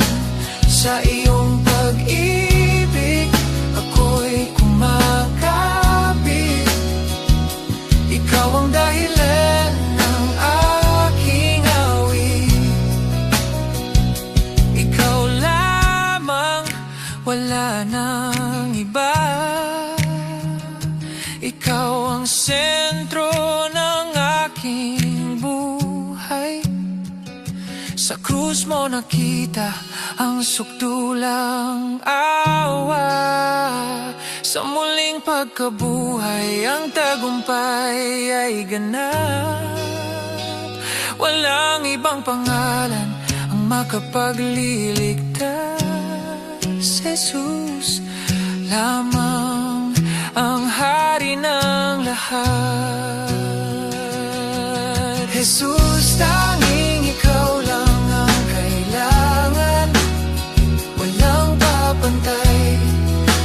Sa iyong pag-ibig, ako'y kumakapit. Ikaw ang dahilan ng aking awit. Ikaw lamang, wala nang iba. Ikaw ang sentro ng aking buhay. Sa krus mo nakita ang sukdulang awa. Sa muling pagkabuhay, ang tagumpay ay ganap. Walang ibang pangalan ang makapagliligtas. Jesus lamang ang hari ng lahat. Jesus, tanging ikaw lang ang kailangan. Walang papantay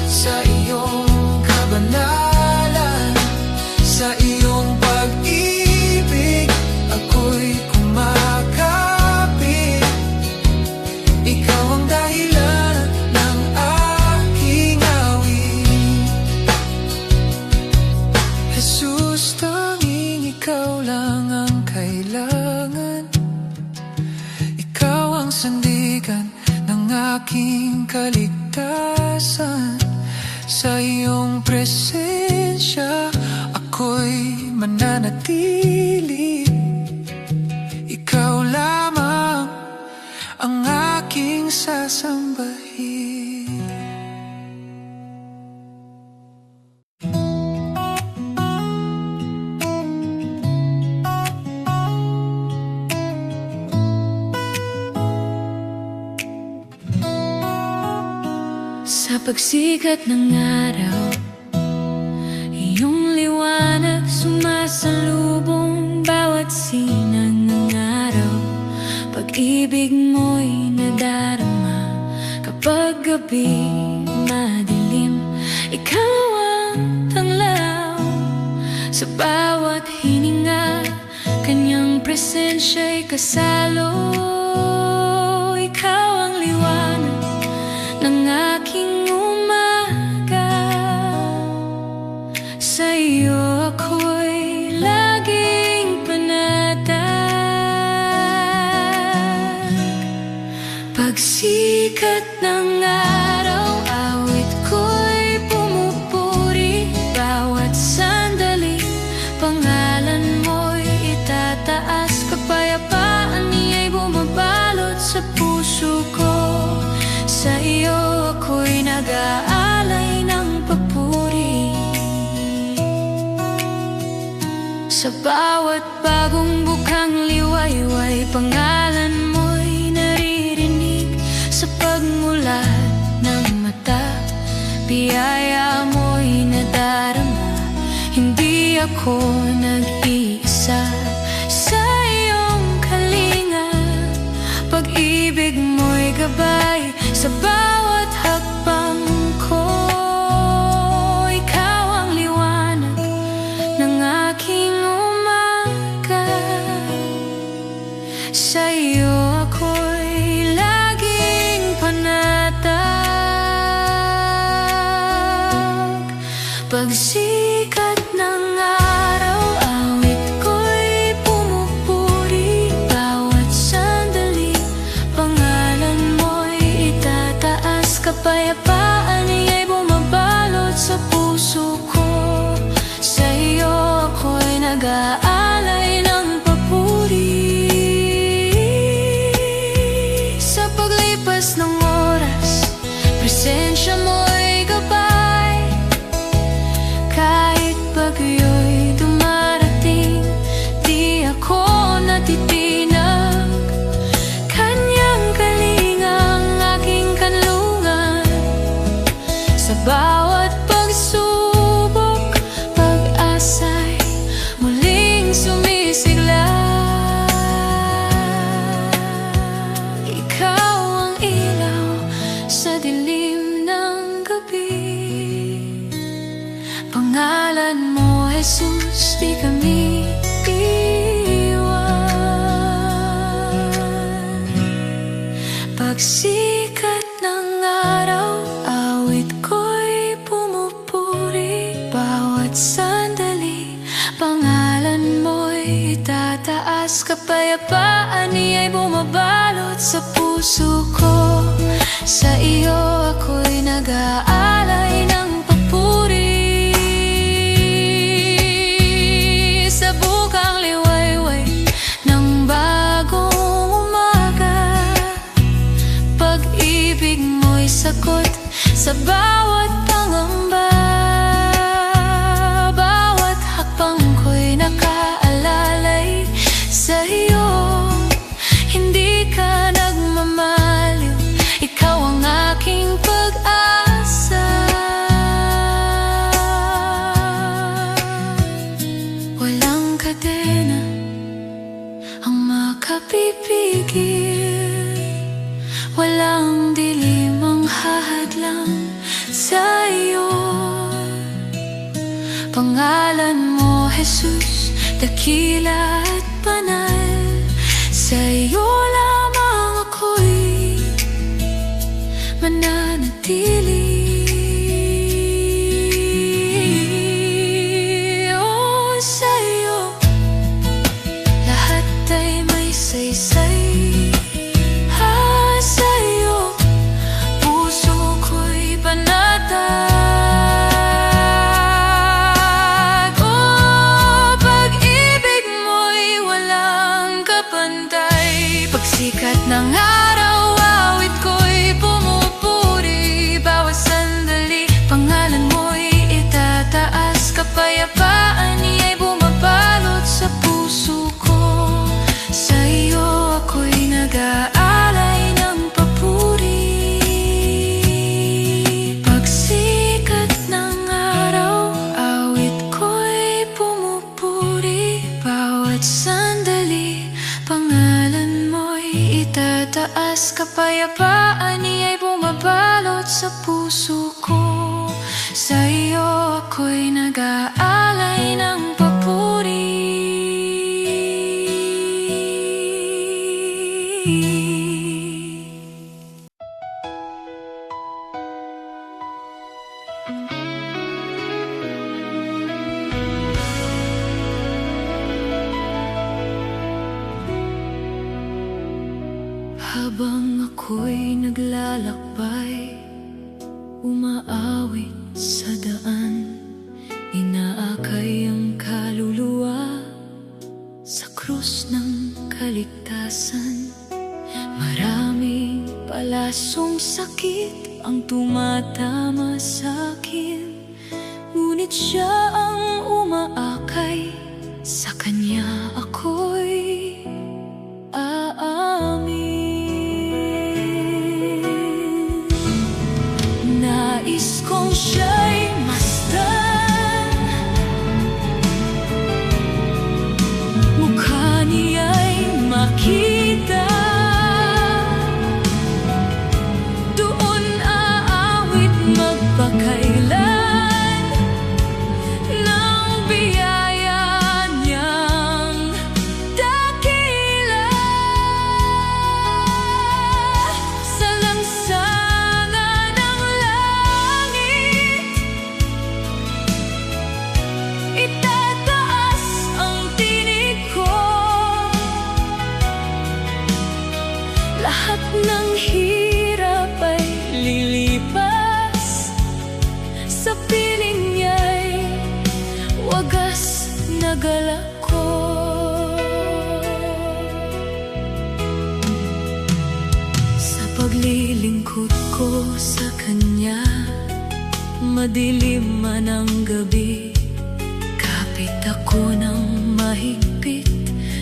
sa iyong kabanalan. Sa iyong pag-ibig, ako'y kumakapit. Ikaw ang dahilan ng aking awit. Jesus, tanging ikaw lang ang kailangan. Ikaw ang sandigan ng aking kaligtasan. Sa iyong presensya, ako'y mananatili. Ikaw lamang ang aking sasambahin. Sa pagsikat ng araw, iyong liwanag sumasalubong bawat sinag ng araw. Pag-ibig mo'y nadarama kapag gabi madilim. Ikaw ang tanglaw sa bawat hininga, kanyang presensya'y kasalo. Ikaw ang liwanag ng aking umaga. Sa iyo ako'y laging panatag. Pagsikat ng araw, awit ko'y pumupuri. Bawat sandali, pangalan mo'y itataas. Kapayapaan niya'y bumabalot sa puso ko. Sa iyo ako'y nag-aalay ng papuri. Sa bawat bagong bukang liwayway, pangalan mo'y naririnig. Sa pagmulat ng mata, biyaya mo'y nadarama. Hindi ako nag-iisa sa iyong kalinga. Pag-ibig mo'y gabay sa bawat hakbang ko. Ikaw ang liwanag ng aking umaga. Sa iyo ako'y laging panatag. Pagsikat ng araw, awit ko'y pumupuri. Bawat sandali, pangalan mo'y itataas. Kapayapaan niya'y bumabalot sa puso ko. Sa iyo ako'y nag-aalay ng papuri. Sa paglipas ng oras, presensya mo'y gabay. Kahit bagyo'y dumarating, di ako natitinag. Kanyang kalinga ang aking kanlungan. Sa bawat pagsubok, pag-asa'y muling sumisigla. Ikaw ang ilaw sa dilim ng gabi. Pangalan mo, Jesus, di kami iwan. Pagsikat ng araw, awit ko'y pumupuri. Bawat sandali, pangalan mo'y itataas. Kapayapaan niya'y bumabalot sa puso ko. Sa iyo ako'y nag-aalay ng papuri. Sa bukang liwayway ng bagong umaga, pag-ibig mo'y sagot sa bawat pangamba. Bawat hakbang ko'y nakaalalay sa iyo. Hindi ka nagmamaliw, ikaw ang aking pag-asa. Walang kadena ang makapipigil. Walang dilim ang hahadlang sa iyo. Pangalan mo, Jesus, dakila at banal. Sa iyo lamang ako'y mananatili. Oh, sa iyo lahat ay may saysay. Sa iyo puso ko'y panatag. Oh, pag-ibig mo'y walang kapantay. Pagsikat ng araw, awit ko'y pumupuri. Bawat sandali, pangalan mo'y itataas. Kapayapaan niya'y bumabalot sa puso ko. Sa iyo ako'y nag-aalay ng papuri. Pagsikat ng araw, awit ko'y pumupuri. Bawat sandali, pangalan mo'y itataas. Kapayapaan niya'y bumabalot sa puso ko. Sa iyo ako'y nag-aalay ng papuri. Habang ako'y naglalakbay, umaawit sa daan, inaakay ang kaluluwa sa krus ng kaligtasan. Maraming palasong sakit ang tumatama sa akin, ngunit siya ang umaakay sa wagas na galak ko. Sa paglilingkod ko sa Kanya, madilim man ang gabi, kapit ako ng mahigpit,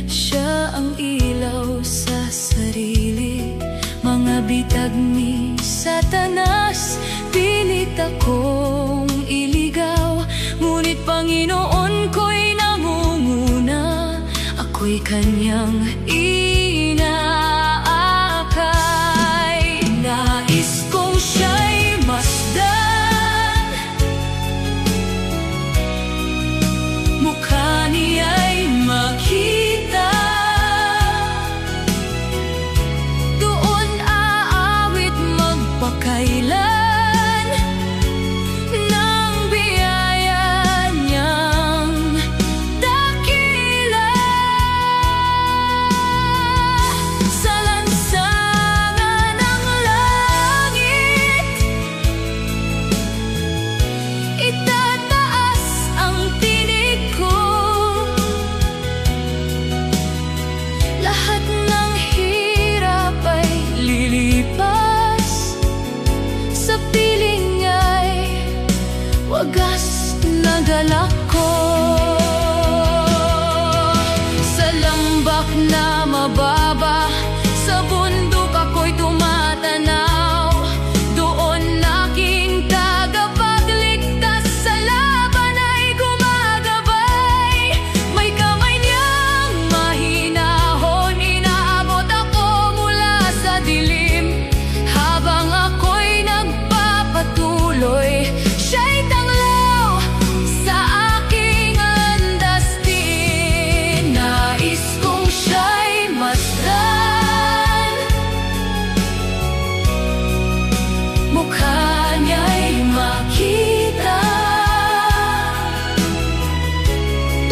siya ang ilaw sa sarili. Mga bitag ni Satanas, pilit akong iligaw, ngunit Panginoon ko'y nangunguna, ako'y Kanyang inaakay. Nais kong siya'y masdan, mukha niya'y makita, doon aawit magpakailan ng biyaya niyang dakila. Sa lansangan ng langit, itataas ang tinig ko, lahat ng hirap ay lilipas, sa piling niya'y wagas na galak ko. Sa lambak na mababa, sa bundok ako'y tumatanaw, doon aking tagapagligtas, sa laban ay gumagabay. May kamay niyang mahinahon, inaabot ako mula sa dilim, habang ako'y nagpapatuloy, siya'y tanglaw sa aking landas din. Nais kong siya'y masdan, mukha niya'y makita,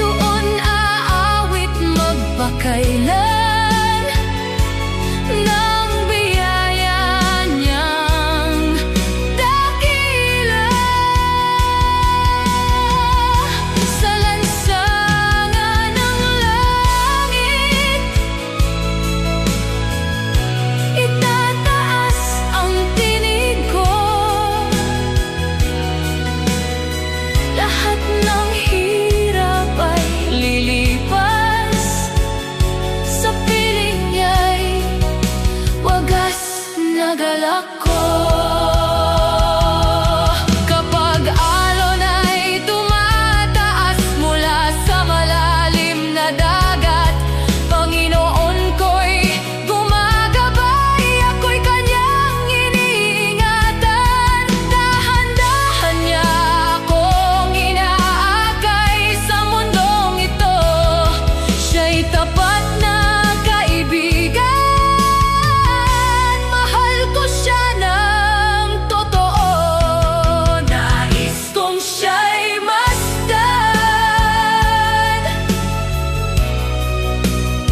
doon aawit magpakailan ng biyaya niyang dakila. Sa lansangan ng langit, itataas ang tinig ko, lahat ng hirap ay lilipas, sa piling niya'y wagas na galak ko. Kapag alon ay tumataas mula sa malalim na dagat, Panginoon ko'y gumagabay, ako'y Kanyang iniingatan. Dahan-dahan niya akong inaakay sa mundong ito, siya'y tapat na kaibigan, mahal ko siya ng totoo. Nais kong siya'y masdan,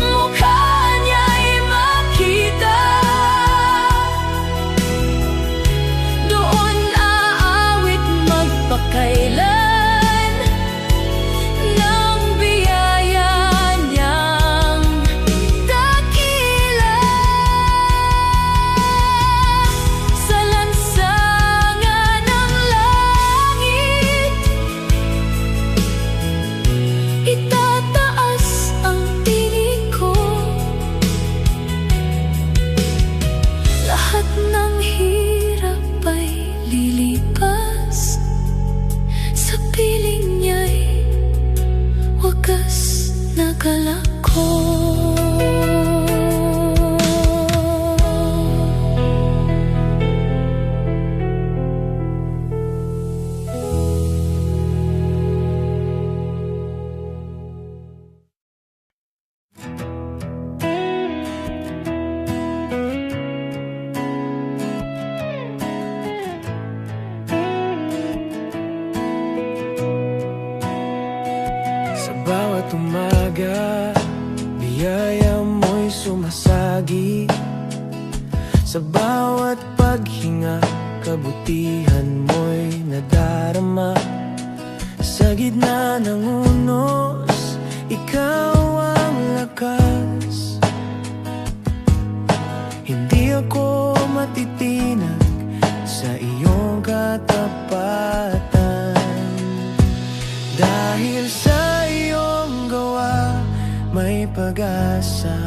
mukha niya'y makita, doon aawit magpakailan ng biyaya niyang dakila. Sa lansangan ng langit, itataas ang tinig ko, lahat ng hirap ay lilipas, sa piling niya'y wagas na galak ko. Sa bawat umaga, biyaya mo'y sumasagi. Sa bawat paghinga, kabutihan mo'y nadarama. Sa gitna ng unos, ikaw ang lakas. Hindi ako matitinag sa iyong katapatan. Dahil sa iyong gawa, may pag-asa.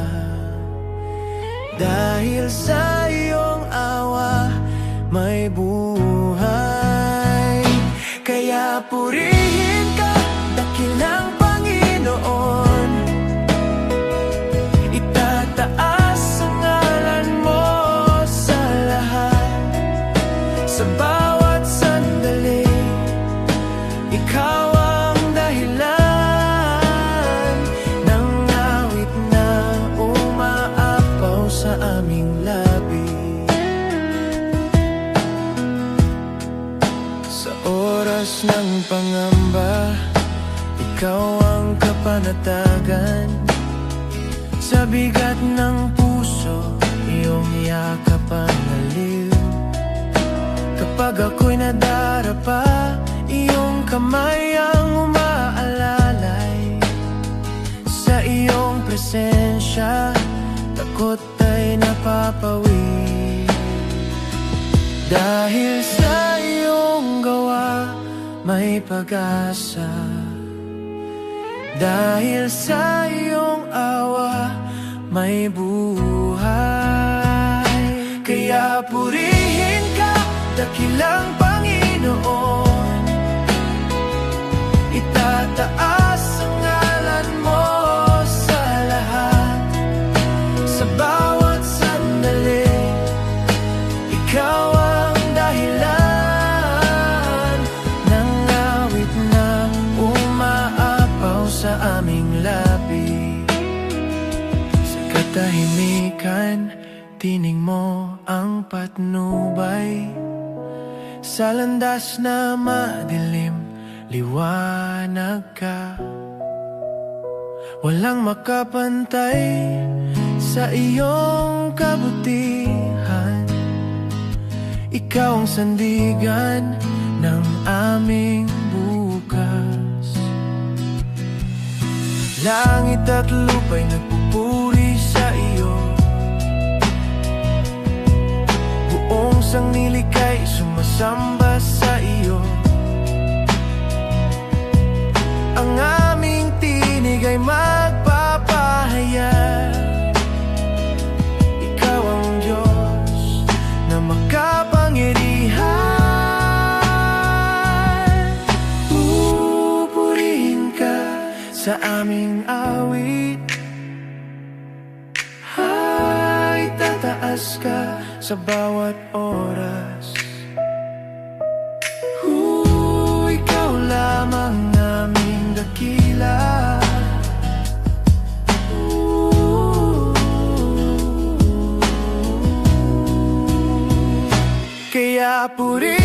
Dahil sa iyong awa, may buhay. Kaya purihin ka, dakilang Panginoon. Itataas ang ngalan mo sa lahat. Sa bawat sandali, ikaw ang dahilan ng awit na umaapaw sa aming labi. Sa oras ng pangamba, ikaw ang kapanatagan. Sa bigat ng puso, iyong yakap ang aliw. Kapag ako'y nadarapa, iyong kamay ang umaalalay. Sa iyong presensya, takot ay napapawi. Dahil sa iyong gawa, may pag-asa. Dahil sa iyong awa, may buhay. Kaya purihin ka, dakilang Panginoon. Itataas ang ngalan mo sa lahat. Sa bawat sandali, ikaw ang dahilan ng awit na umaapaw sa aming labi. Sa katahimikan, tinig mo ang patnubay. Sa landas na madilim, liwanag ka. Walang makapantay sa iyong kabutihan. Ikaw ang sandigan ng aming bukas. Langit at lupa'y nagpupuri sa iyo. Buong sangnilikay sumasamba sa iyo. Ang aming tinig ay magpapahayag. Ikaw ang Diyos na makapangyarihan. Pupurihin ka sa aming awit. Ay, tataas ka sa bawat oras. Ikaw lamang aming dakila. Kaya purihin